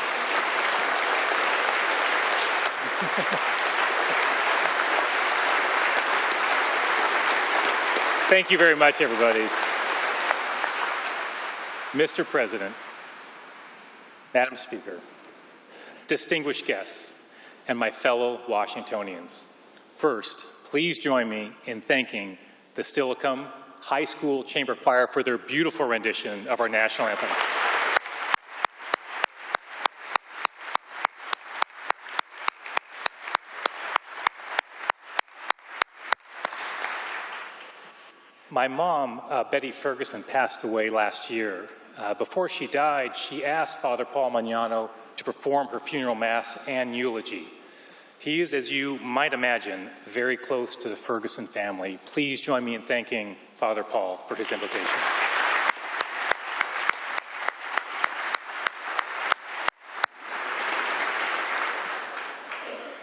Speaker 5: Thank you very much, everybody. Mr. President, Madam Speaker, distinguished guests, and my fellow Washingtonians, first, please join me in thanking the Steilacoom High School Chamber Choir for their beautiful rendition of our national anthem. My mom, Betty Ferguson, passed away last year. Before she died, she asked Father Paul Magnano to perform her funeral mass and eulogy. He is, as you might imagine, very close to the Ferguson family. Please join me in thanking Father Paul for his invitation.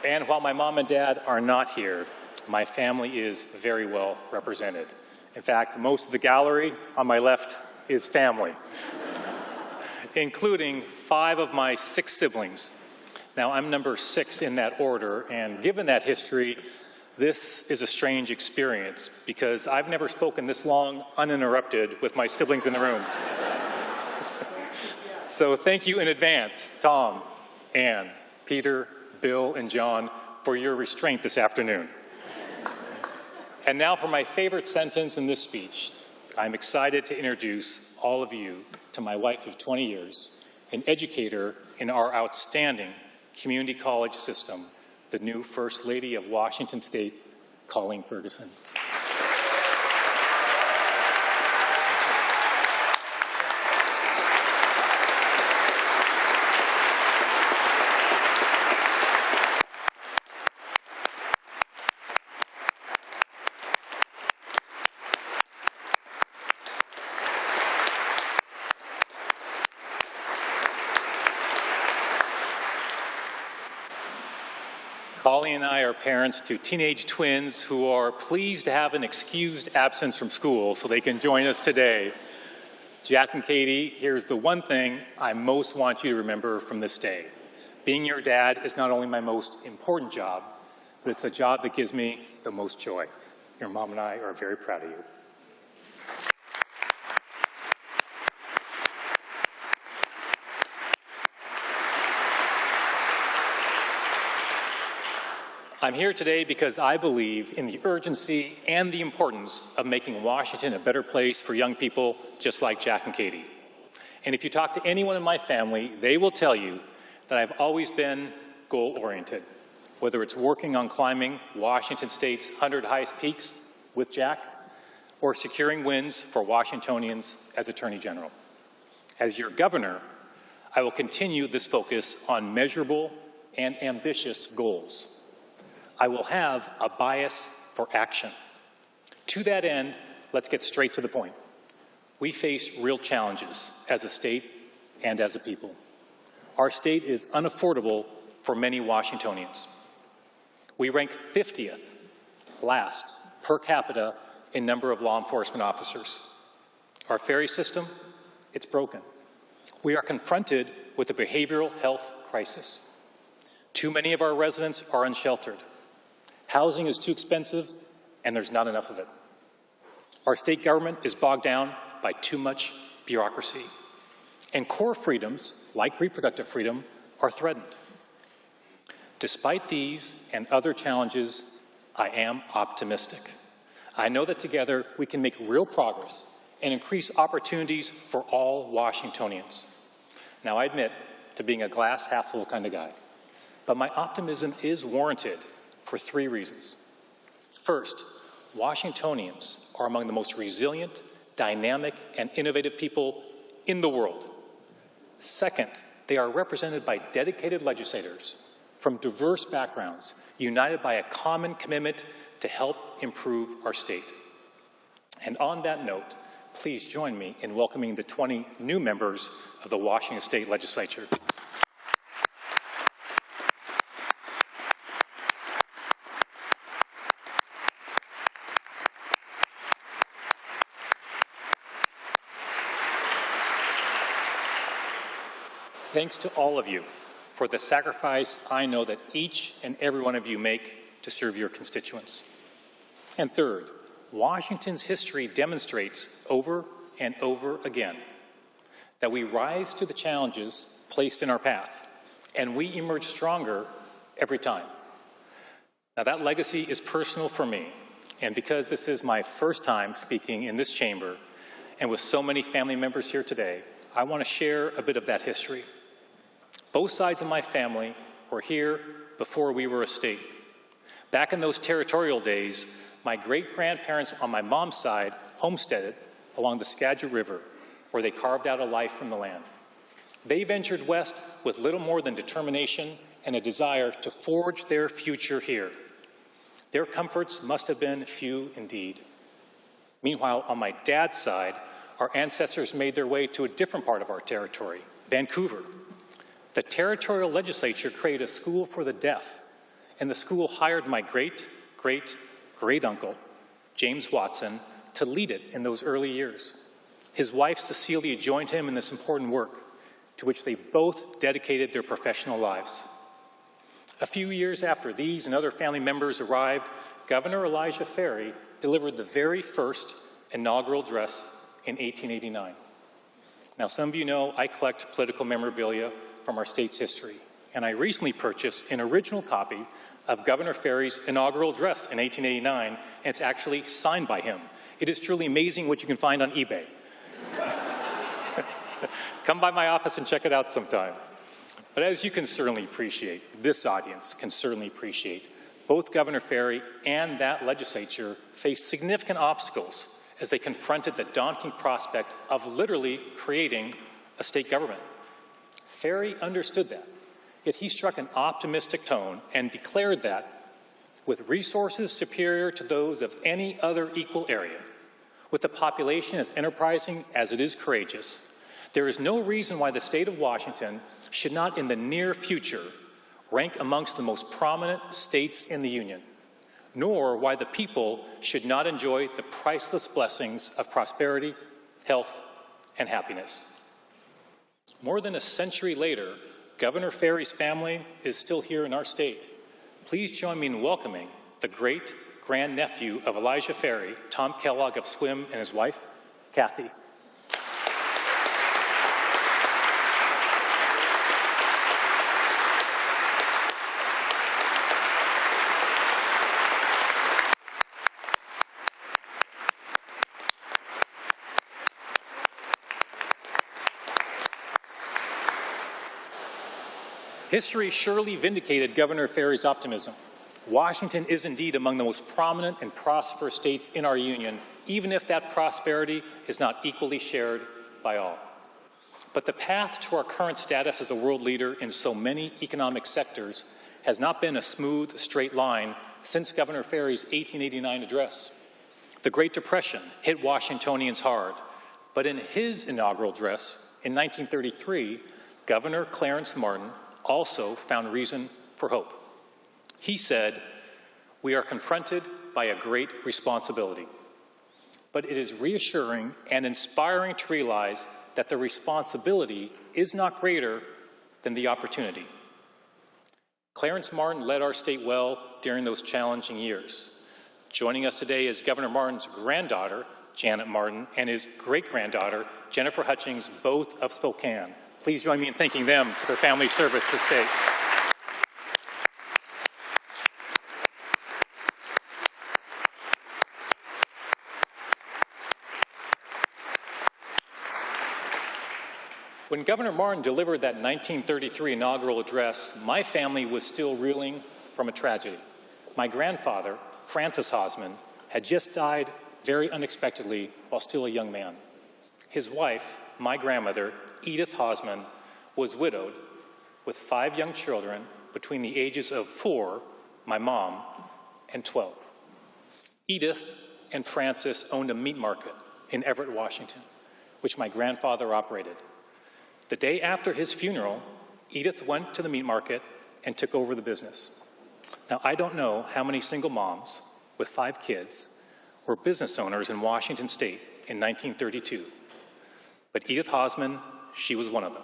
Speaker 5: And while my mom and dad are not here, my family is very well represented. In fact, most of the gallery on my left is family, including 5 of my 6 siblings. Now, I'm number 6 in that order, and given that history, this is a strange experience because I've never spoken this long uninterrupted with my siblings in the room. So thank you in advance, Tom, Ann, Peter, Bill, and John, for your restraint this afternoon. And now for my favorite sentence in this speech. I'm excited to introduce all of you to my wife of 20 years, an educator in our outstanding community college system, the new First Lady of Washington State, Colleen Ferguson. Colleen and I are parents to teenage twins who are pleased to have an excused absence from school so they can join us today. Jack and Katie, here's the one thing I most want you to remember from this day. Being your dad is not only my most important job, but it's a job that gives me the most joy. Your mom and I are very proud of you. I'm here today because I believe in the urgency and the importance of making Washington a better place for young people just like Jack and Katie. And if you talk to anyone in my family, they will tell you that I've always been goal-oriented, whether it's working on climbing Washington State's 100 highest peaks with Jack or securing wins for Washingtonians as Attorney General. As your governor, I will continue this focus on measurable and ambitious goals. I will have a bias for action. To that end, let's get straight to the point. We face real challenges as a state and as a people. Our state is unaffordable for many Washingtonians. We rank 50th, last, per capita in number of law enforcement officers. Our ferry system, it's broken. We are confronted with a behavioral health crisis. Too many of our residents are unsheltered. Housing is too expensive, and there's not enough of it. Our state government is bogged down by too much bureaucracy. And core freedoms, like reproductive freedom, are threatened. Despite these and other challenges, I am optimistic. I know that together we can make real progress and increase opportunities for all Washingtonians. Now, I admit to being a glass half full kind of guy, but my optimism is warranted for 3 reasons. First, Washingtonians are among the most resilient, dynamic, and innovative people in the world. Second, they are represented by dedicated legislators from diverse backgrounds, united by a common commitment to help improve our state. And on that note, please join me in welcoming the 20 new members of the Washington State Legislature. Thanks to all of you for the sacrifice I know that each and every one of you make to serve your constituents. And third, Washington's history demonstrates over and over again that we rise to the challenges placed in our path, and we emerge stronger every time. Now, that legacy is personal for me, and because this is my first time speaking in this chamber and with so many family members here today, I want to share a bit of that history. Both sides of my family were here before we were a state. Back in those territorial days, my great-grandparents on my mom's side homesteaded along the Skagit River, where they carved out a life from the land. They ventured west with little more than determination and a desire to forge their future here. Their comforts must have been few indeed. Meanwhile, on my dad's side, our ancestors made their way to a different part of our territory, Vancouver. The territorial legislature created a school for the deaf, and the school hired my great-great-great-uncle, James Watson, to lead it in those early years. His wife, Cecilia, joined him in this important work, to which they both dedicated their professional lives. A few years after these and other family members arrived, Governor Elijah Ferry delivered the very first inaugural address in 1889. Now, some of you know I collect political memorabilia from our state's history, and I recently purchased an original copy of Governor Ferry's inaugural address in 1889, and it's actually signed by him. It is truly amazing what you can find on eBay. Come by my office and check it out sometime. But as you can certainly appreciate, this audience can certainly appreciate, both Governor Ferry and that legislature faced significant obstacles as they confronted the daunting prospect of literally creating a state government. Ferry understood that, yet he struck an optimistic tone and declared that, with resources superior to those of any other equal area, with the population as enterprising as it is courageous, there is no reason why the state of Washington should not in the near future rank amongst the most prominent states in the Union, nor why the people should not enjoy the priceless blessings of prosperity, health, and happiness. More than a century later, Governor Ferry's family is still here in our state, please join me in welcoming the great-grandnephew of Elijah Ferry, Tom Kellogg of SWIM, and his wife, Kathy. History surely vindicated Governor Ferry's optimism. Washington is indeed among the most prominent and prosperous states in our union, even if that prosperity is not equally shared by all. But the path to our current status as a world leader in so many economic sectors has not been a smooth, straight line since Governor Ferry's 1889 address. The Great Depression hit Washingtonians hard, but in his inaugural address in 1933, Governor Clarence Martin also found reason for hope. He said, "We are confronted by a great responsibility, but it is reassuring and inspiring to realize that the responsibility is not greater than the opportunity." Clarence Martin led our state well during those challenging years. Joining us today is Governor Martin's granddaughter, Janet Martin, and his great-granddaughter, Jennifer Hutchings, both of Spokane. Please join me in thanking them for their family service to the state. When Governor Martin delivered that 1933 inaugural address, my family was still reeling from a tragedy. My grandfather, Francis Hosman, had just died very unexpectedly while still a young man. His wife, my grandmother, Edith Hosman, was widowed with 5 young children between the ages of 4, my mom, and 12. Edith and Francis owned a meat market in Everett, Washington, which my grandfather operated. The day after his funeral, Edith went to the meat market and took over the business. Now, I don't know how many single moms with 5 kids were business owners in Washington state in 1932, but Edith Hosman, she was one of them.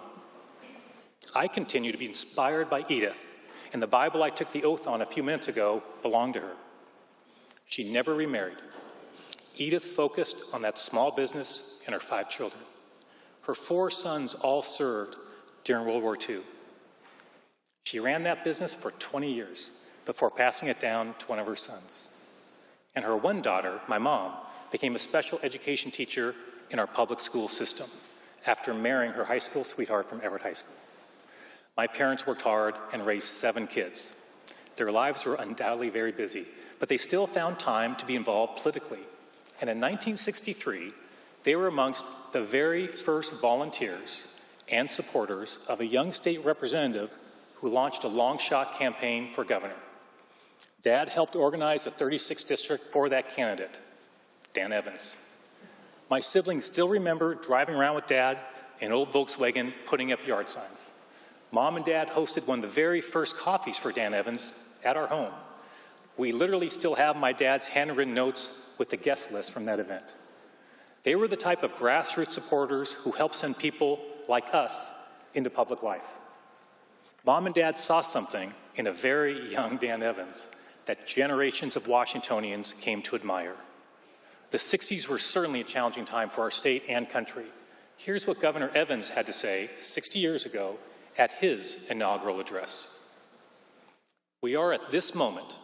Speaker 5: I continue to be inspired by Edith, and the Bible I took the oath on a few minutes ago belonged to her. She never remarried. Edith focused on that small business and her 5 children. Her 4 sons all served during World War II. She ran that business for 20 years before passing it down to one of her sons. And her one daughter, my mom, became a special education teacher in our public school system after marrying her high school sweetheart from Everett High School. My parents worked hard and raised 7 kids. Their lives were undoubtedly very busy, but they still found time to be involved politically. And in 1963, they were amongst the very first volunteers and supporters of a young state representative who launched a long-shot campaign for governor. Dad helped organize the 36th district for that candidate, Dan Evans. My siblings still remember driving around with Dad in an old Volkswagen putting up yard signs. Mom and Dad hosted one of the very first coffees for Dan Evans at our home. We literally still have my dad's handwritten notes with the guest list from that event. They were the type of grassroots supporters who helped send people like us into public life. Mom and Dad saw something in a very young Dan Evans that generations of Washingtonians came to admire. The 60s were certainly a challenging time for our state and country. Here's what Governor Evans had to say 60 years ago at his inaugural address. "We are at this moment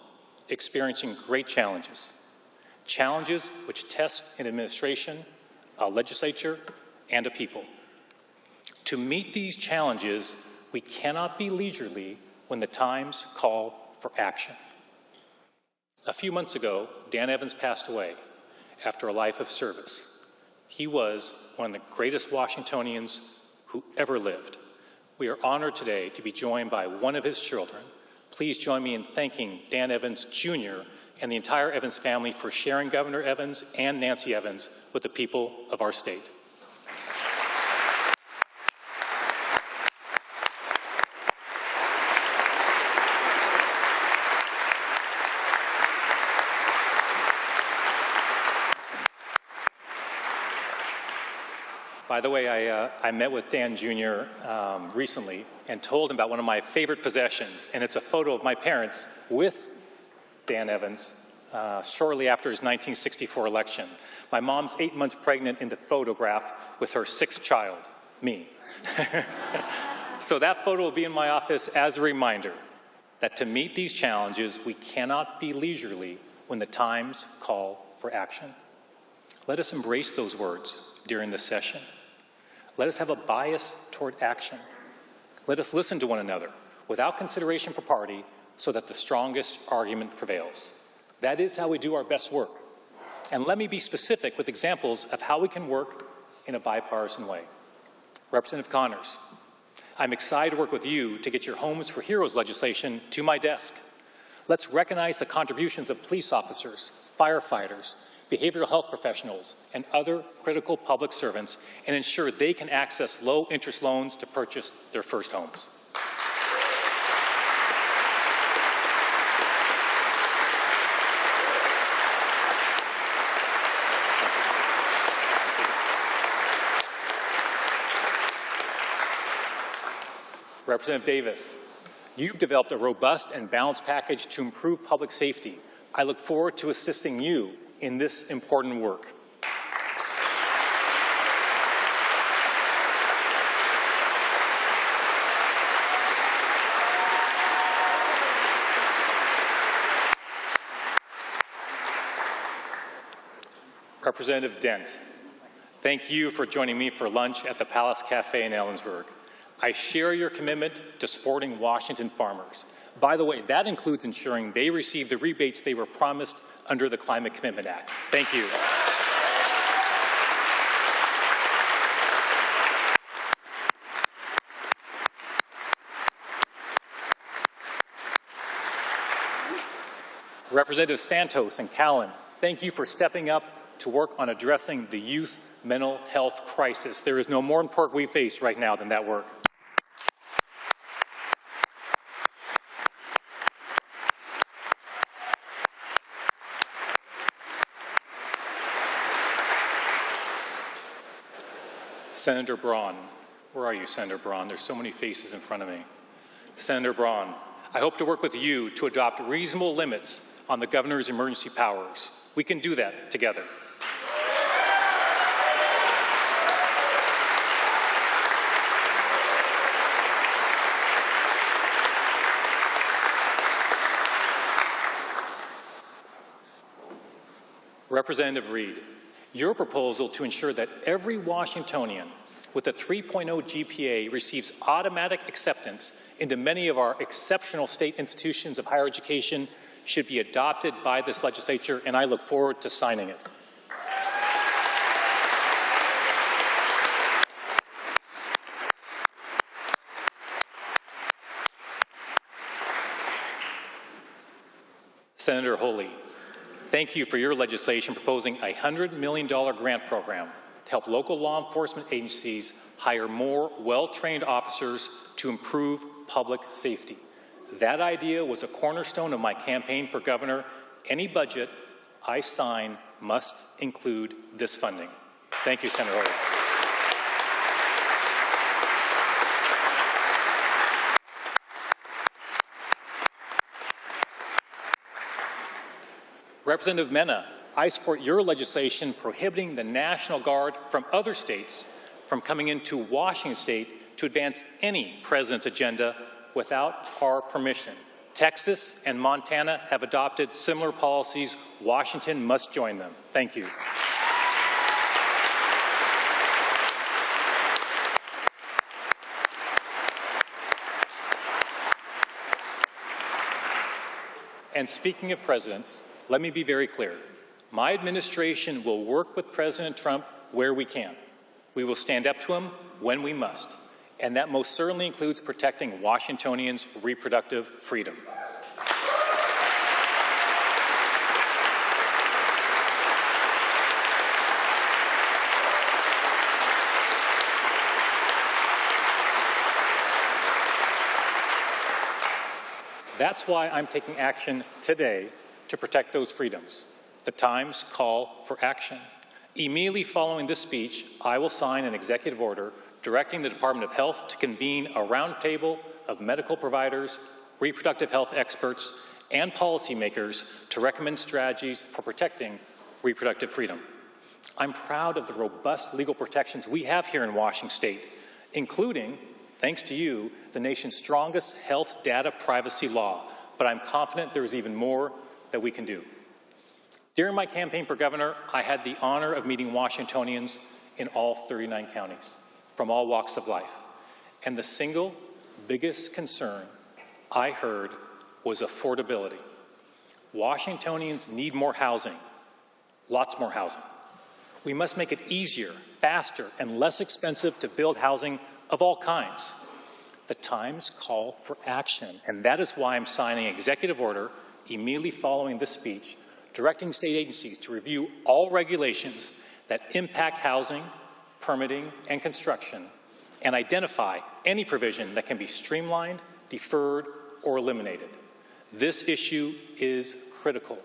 Speaker 5: experiencing great challenges, challenges which test an administration, a legislature, and a people. To meet these challenges, we cannot be leisurely when the times call for action." A few months ago, Dan Evans passed away after a life of service. He was one of the greatest Washingtonians who ever lived. We are honored today to be joined by one of his children. Please join me in thanking Dan Evans, Jr. and the entire Evans family for sharing Governor Evans and Nancy Evans with the people of our state. By the way, I met with Dan Jr. Recently and told him about one of my favorite possessions, and it's a photo of my parents with Dan Evans shortly after his 1964 election. My mom's 8 months pregnant in the photograph with her 6th child, me. So that photo will be in my office as a reminder that to meet these challenges, we cannot be leisurely when the times call for action. Let us embrace those words during this session. Let us have a bias toward action. Let us listen to one another without consideration for party so that the strongest argument prevails. That is how we do our best work. And let me be specific with examples of how we can work in a bipartisan way. Representative Connors, I'm excited to work with you to get your Homes for Heroes legislation to my desk. Let's recognize the contributions of police officers, firefighters, behavioral health professionals, and other critical public servants and ensure they can access low-interest loans to purchase their first homes. Representative Davis, you've developed a robust and balanced package to improve public safety. I look forward to assisting you in this important work. Representative Dent, thank you for joining me for lunch at the Palace Cafe in Ellensburg. I share your commitment to supporting Washington farmers. By the way, that includes ensuring they receive the rebates they were promised under the Climate Commitment Act. Thank you. Representative Santos and Callan, thank you for stepping up to work on addressing the youth mental health crisis. There is no more important work we face right now than that work. Senator Braun, where are you, Senator Braun? There's so many faces in front of me. Senator Braun, I hope to work with you to adopt reasonable limits on the governor's emergency powers. We can do that together. Representative Reed, your proposal to ensure that every Washingtonian with a 3.0 GPA receives automatic acceptance into many of our exceptional state institutions of higher education should be adopted by this legislature, and I look forward to signing it. Senator Holy, thank you for your legislation proposing a $100 million grant program to help local law enforcement agencies hire more well-trained officers to improve public safety. That idea was a cornerstone of my campaign for governor. Any budget I sign must include this funding. Thank you, Senator Holy. Representative Mena, I support your legislation prohibiting the National Guard from other states from coming into Washington State to advance any president's agenda without our permission. Texas and Montana have adopted similar policies. Washington must join them. Thank you. And speaking of presidents, let me be very clear. My administration will work with President Trump where we can. We will stand up to him when we must. And that most certainly includes protecting Washingtonians' reproductive freedom. That's why I'm taking action today to protect those freedoms. The times call for action. Immediately following this speech, I will sign an executive order directing the Department of Health to convene a roundtable of medical providers, reproductive health experts, and policymakers to recommend strategies for protecting reproductive freedom. I'm proud of the robust legal protections we have here in Washington State, including, thanks to you, the nation's strongest health data privacy law, but I'm confident there's even more that we can do. During my campaign for governor, I had the honor of meeting Washingtonians in all 39 counties from all walks of life. And the single biggest concern I heard was affordability. Washingtonians need more housing, lots more housing. We must make it easier, faster, and less expensive to build housing of all kinds. The times call for action, and that is why I'm signing an executive order immediately following this speech, directing state agencies to review all regulations that impact housing, permitting, and construction, and identify any provision that can be streamlined, deferred, or eliminated. This issue is critical,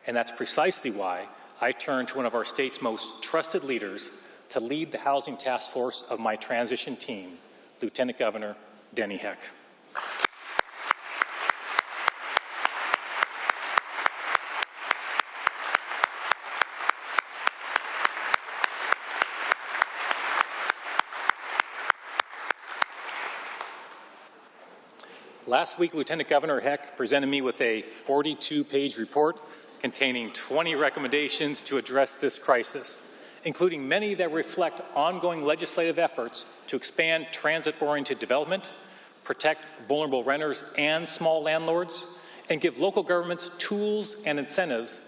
Speaker 5: and that's precisely why I turned to one of our state's most trusted leaders to lead the housing task force of my transition team, Lieutenant Governor Denny Heck. Last week, Lieutenant Governor Heck presented me with a 42-page report containing 20 recommendations to address this crisis, including many that reflect ongoing legislative efforts to expand transit-oriented development, protect vulnerable renters and small landlords, and give local governments tools and incentives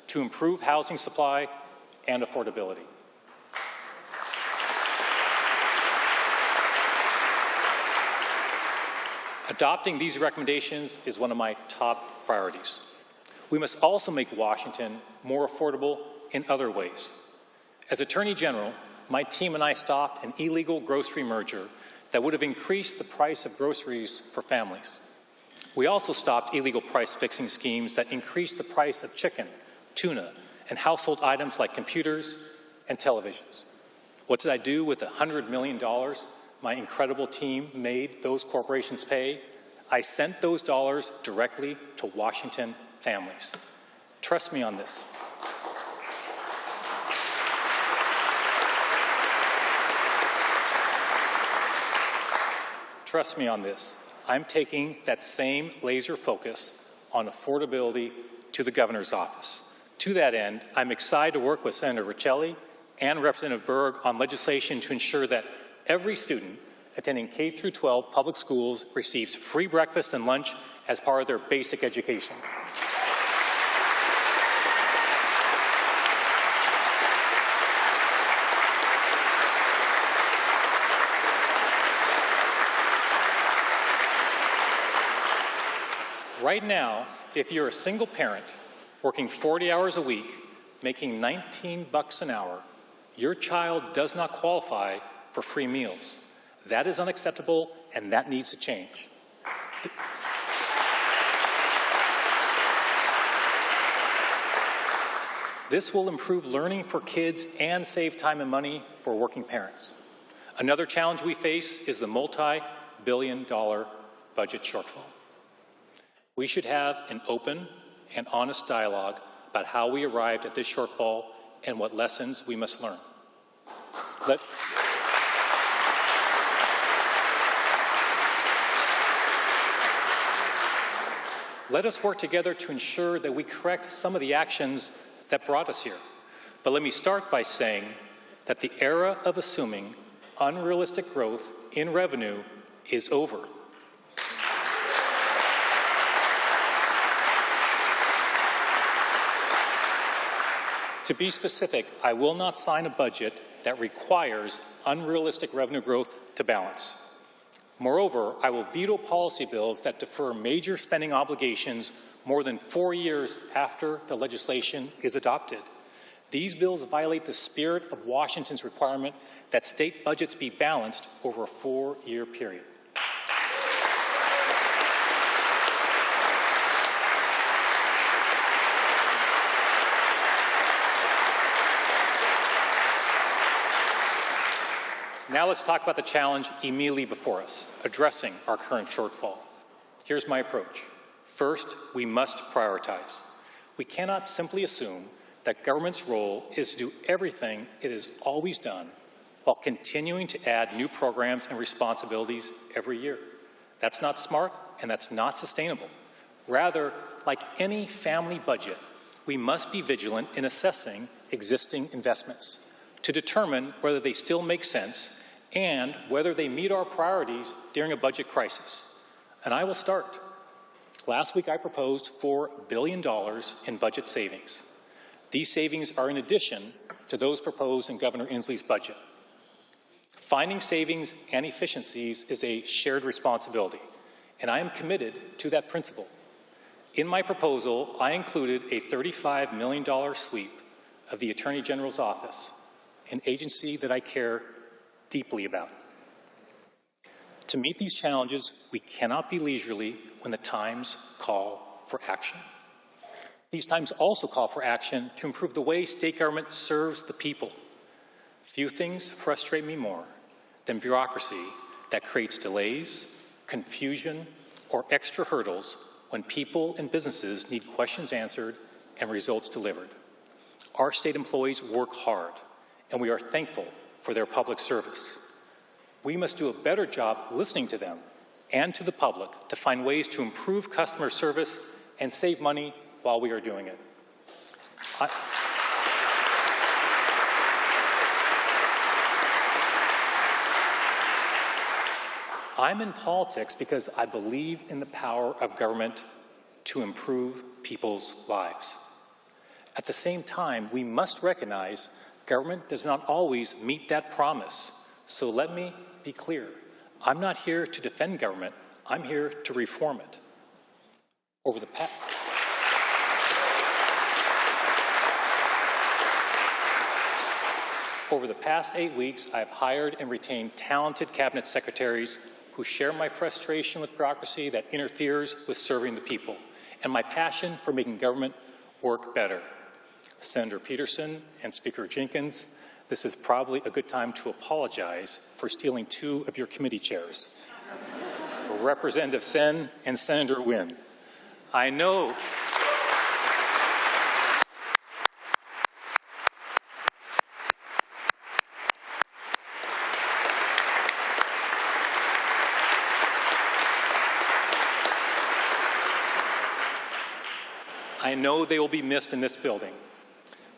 Speaker 5: to improve housing supply and affordability. Adopting these recommendations is one of my top priorities. We must also make Washington more affordable in other ways. As Attorney General, my team and I stopped an illegal grocery merger that would have increased the price of groceries for families. We also stopped illegal price-fixing schemes that increased the price of chicken, tuna, and household items like computers and televisions. What did I do with the $100 million my incredible team made those corporations pay? I sent those dollars directly to Washington families. Trust me on this. Trust me on this. I'm taking that same laser focus on affordability to the governor's office. To that end, I'm excited to work with Senator Riccelli and Representative Berg on legislation to ensure that every student attending K-12 public schools receives free breakfast and lunch as part of their basic education. Right now, if you're a single parent working 40 hours a week, making $19 an hour, your child does not qualify for free meals. That is unacceptable, and that needs to change. This will improve learning for kids and save time and money for working parents. Another challenge we face is the multi-billion-dollar budget shortfall. We should have an open and honest dialogue about how we arrived at this shortfall and what lessons we must learn. Let us work together to ensure that we correct some of the actions that brought us here. But let me start by saying that the era of assuming unrealistic growth in revenue is over. To be specific, I will not sign a budget that requires unrealistic revenue growth to balance. Moreover, I will veto policy bills that defer major spending obligations more than 4 years after the legislation is adopted. These bills violate the spirit of Washington's requirement that state budgets be balanced over a 4-year period. Now let's talk about the challenge immediately before us, addressing our current shortfall. Here's my approach. First, we must prioritize. We cannot simply assume that government's role is to do everything it has always done while continuing to add new programs and responsibilities every year. That's not smart and that's not sustainable. Rather, like any family budget, we must be vigilant in assessing existing investments to determine whether they still make sense and whether they meet our priorities during a budget crisis. And I will start. Last week I proposed $4 billion in budget savings. These savings are in addition to those proposed in Governor Inslee's budget. Finding savings and efficiencies is a shared responsibility, and I am committed to that principle. In my proposal, I included a $35 million sweep of the Attorney General's office, an agency that I care deeply about. To meet these challenges, we cannot be leisurely when the times call for action. These times also call for action to improve the way state government serves the people. Few things frustrate me more than bureaucracy that creates delays, confusion, or extra hurdles when people and businesses need questions answered and results delivered. Our state employees work hard, and we are thankful for their public service. We must do a better job listening to them and to the public to find ways to improve customer service and save money while we are doing it. I'm in politics because I believe in the power of government to improve people's lives. At the same time, we must recognize government does not always meet that promise. So let me be clear. I'm not here to defend government. I'm here to reform it. Over the past 8 weeks, I've hired and retained talented cabinet secretaries who share my frustration with bureaucracy that interferes with serving the people and my passion for making government work better. Senator Peterson and Speaker Jenkins, this is probably a good time to apologize for stealing 2 of your committee chairs. Representative Sen and Senator Wynn. I know they will be missed in this building,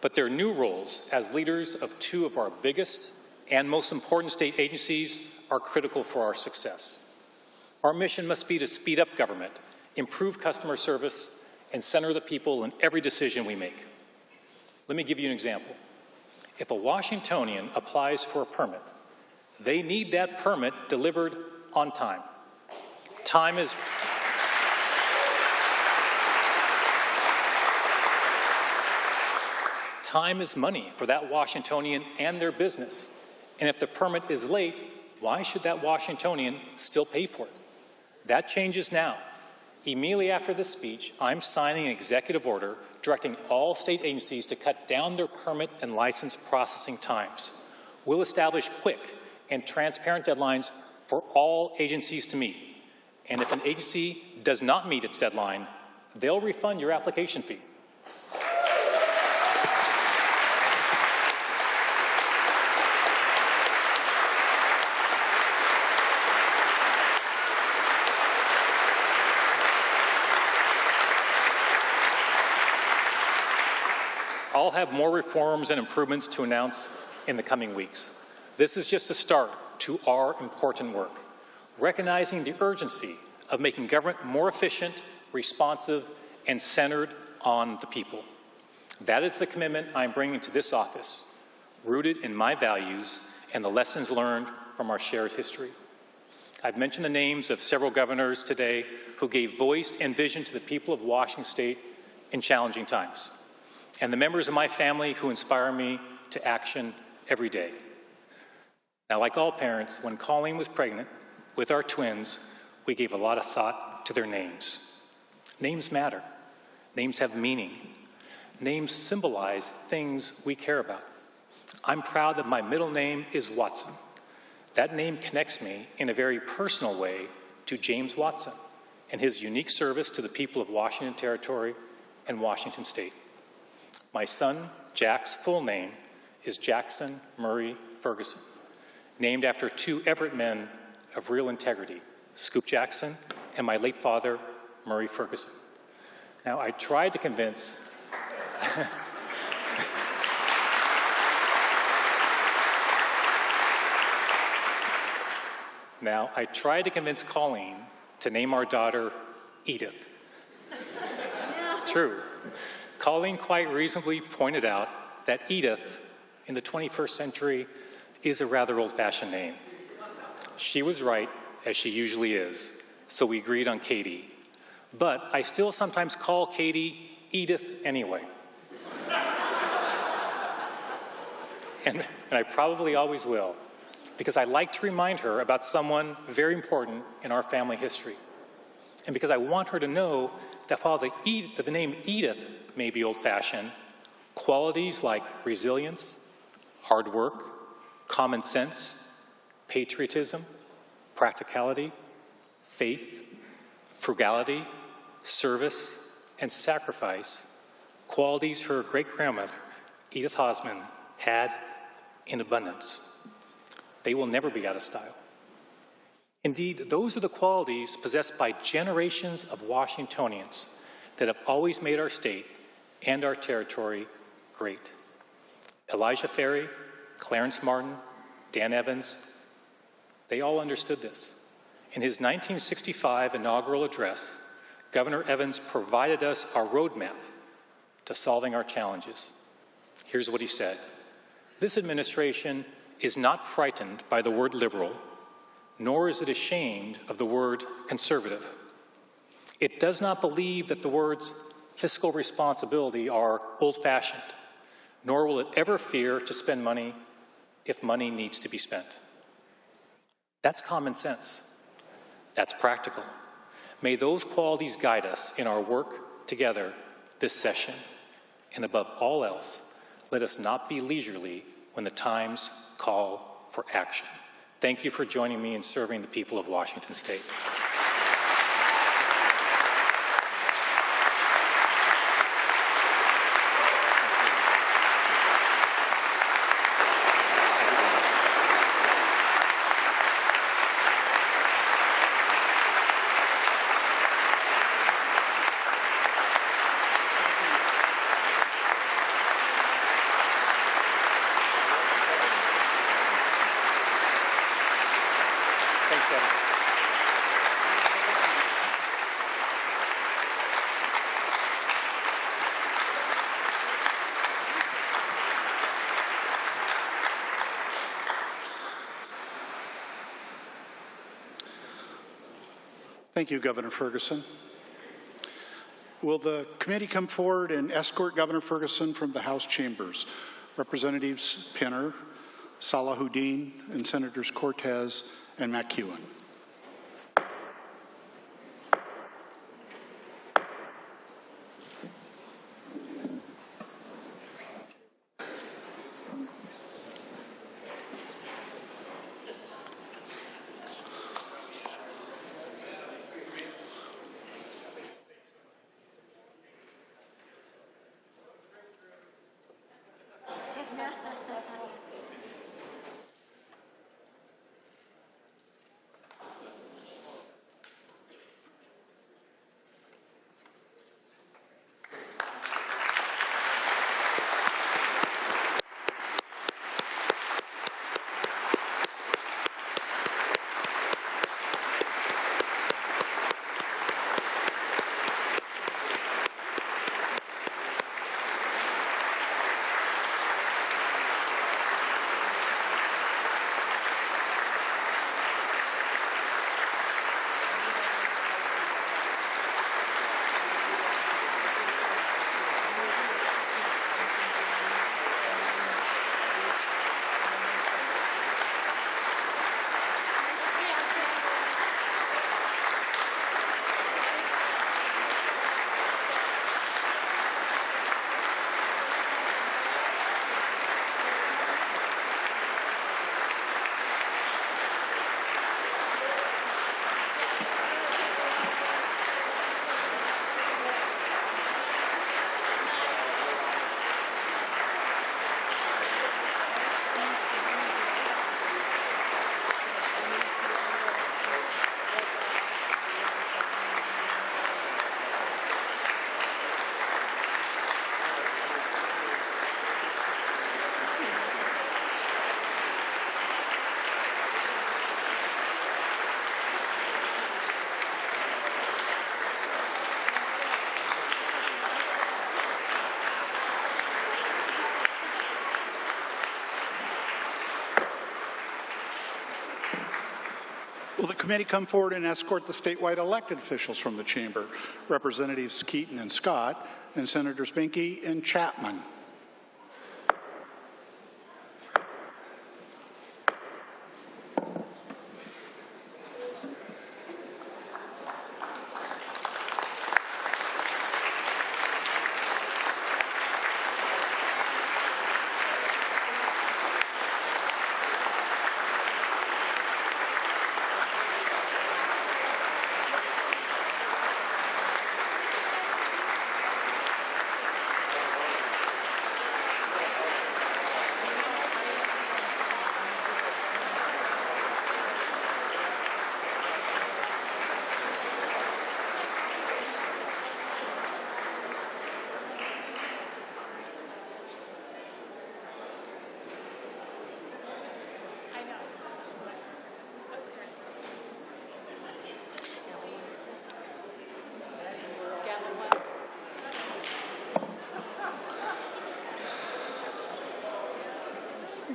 Speaker 5: but their new roles as leaders of 2 of our biggest and most important state agencies are critical for our success. Our mission must be to speed up government, improve customer service, and center the people in every decision we make. Let me give you an example. If a Washingtonian applies for a permit, they need that permit delivered on time. Time is money for that Washingtonian and their business. And if the permit is late, why should that Washingtonian still pay for it? That changes now. Immediately after this speech, I'm signing an executive order directing all state agencies to cut down their permit and license processing times. We'll establish quick and transparent deadlines for all agencies to meet. And if an agency does not meet its deadline, they'll refund your application fee. I'll have more reforms and improvements to announce in the coming weeks. This is just a start to our important work, recognizing the urgency of making government more efficient, responsive, and centered on the people. That is the commitment I'm bringing to this office, rooted in my values and the lessons learned from our shared history. I've mentioned the names of several governors today who gave voice and vision to the people of Washington State in challenging times, and the members of my family who inspire me to action every day. Now, like all parents, when Colleen was pregnant with our twins, we gave a lot of thought to their names. Names matter. Names have meaning. Names symbolize things we care about. I'm proud that my middle name is Watson. That name connects me in a very personal way to James Watson and his unique service to the people of Washington Territory and Washington State. My son, Jack's full name is Jackson Murray Ferguson, named after two Everett men of real integrity, Scoop Jackson and my late father, Murray Ferguson. Now, I tried to convince Colleen to name our daughter Edith. It's true. Colleen quite reasonably pointed out that Edith in the 21st century is a rather old-fashioned name. She was right, as she usually is, so we agreed on Katie. But I still sometimes call Katie Edith anyway. and I probably always will, because I like to remind her about someone very important in our family history. And because I want her to know that while the name Edith may be old-fashioned, qualities like resilience, hard work, common sense, patriotism, practicality, faith, frugality, service, and sacrifice, qualities her great-grandmother, Edith Hosman, had in abundance. They will never be out of style. Indeed, those are the qualities possessed by generations of Washingtonians that have always made our state and our territory great. Elijah Ferry, Clarence Martin, Dan Evans, they all understood this. In his 1965 inaugural address, Governor Evans provided us our roadmap to solving our challenges. Here's what he said. This administration is not frightened by the word liberal, nor is it ashamed of the word conservative. It does not believe that the words fiscal responsibility are old-fashioned, nor will it ever fear to spend money if money needs to be spent. That's common sense. That's practical. May those qualities guide us in our work together this session. And above all else, let us not be leisurely when the times call for action. Thank you for joining me in serving the people of Washington State.
Speaker 3: Thank you, Governor Ferguson. Will the committee come forward and escort Governor Ferguson from the House chambers? Representatives Pinner, Salahuddin, and Senators Cortez and McEwen. Will the committee come forward and escort the statewide elected officials from the chamber? Representatives Keaton and Scott, and Senators Binkie and Chapman.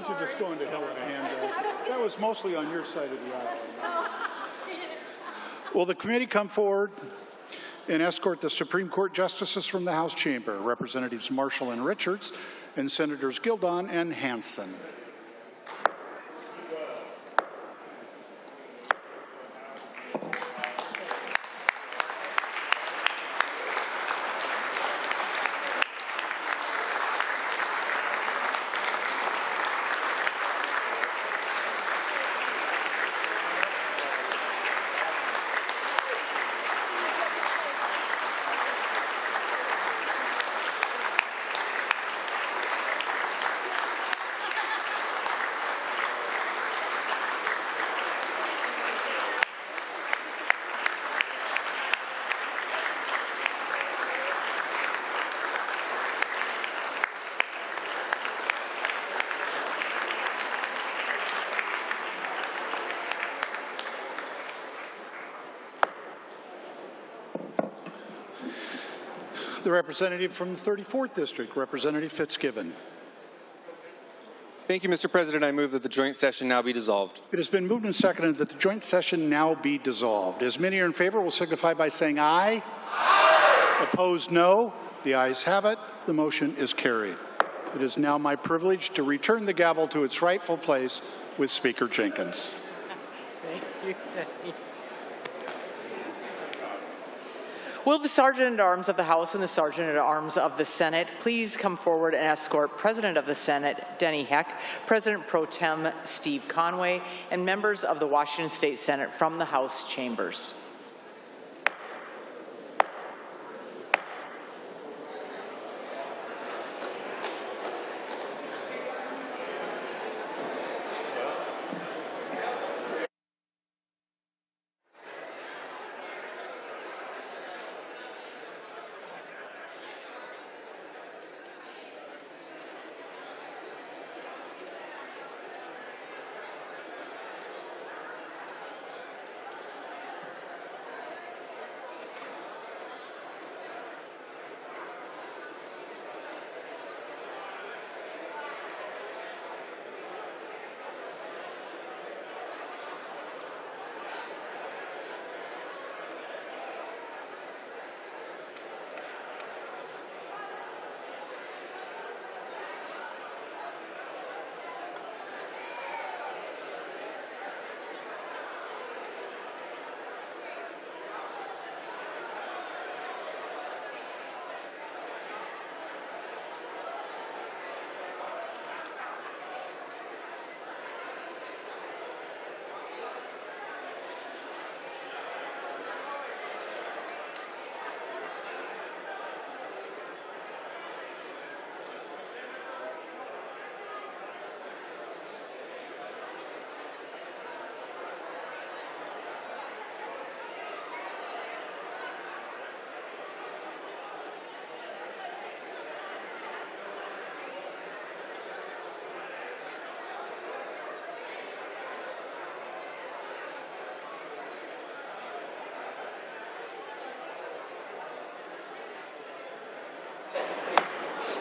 Speaker 3: You're just going to hell with a handbag. That was mostly on your side of the aisle. Will the committee come forward and escort the Supreme Court justices from the House chamber? Representatives Marshall and Richards, and Senators Gildon and Hansen. The representative from the 34th District, Representative Fitzgibbon.
Speaker 6: Thank you, Mr. President. I move that the joint session now be dissolved.
Speaker 3: It has been moved and seconded that the joint session now be dissolved. As many are in favor will signify by saying aye. Aye. Opposed, no. The ayes have it. The motion is carried. It is now my privilege to return the gavel to its rightful place with Speaker Jenkins.
Speaker 21: Thank you. Will the Sergeant-at-Arms of the House and the Sergeant-at-Arms of the Senate please come forward and escort President of the Senate, Denny Heck, President Pro Tem Steve Conway, and members of the Washington State Senate from the House chambers.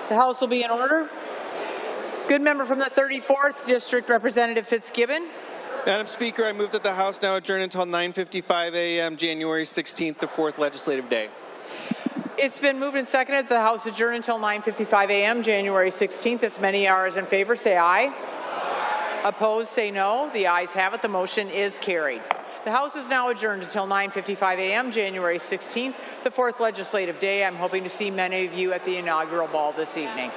Speaker 21: The House will be in order. Good member from the 34th District, Representative Fitzgibbon.
Speaker 6: Madam Speaker, I move that the House now adjourn until 9:55 a.m. January 16th, the fourth legislative day.
Speaker 15: It's been moved and seconded that the House adjourn until 9:55 a.m. January 16th. As many are as in favor, say aye. Opposed, say no. The ayes have it. The motion is carried. The House is now adjourned until 9:55 a.m. January 16th, the fourth legislative day. I'm hoping to see many of you at the inaugural ball this evening.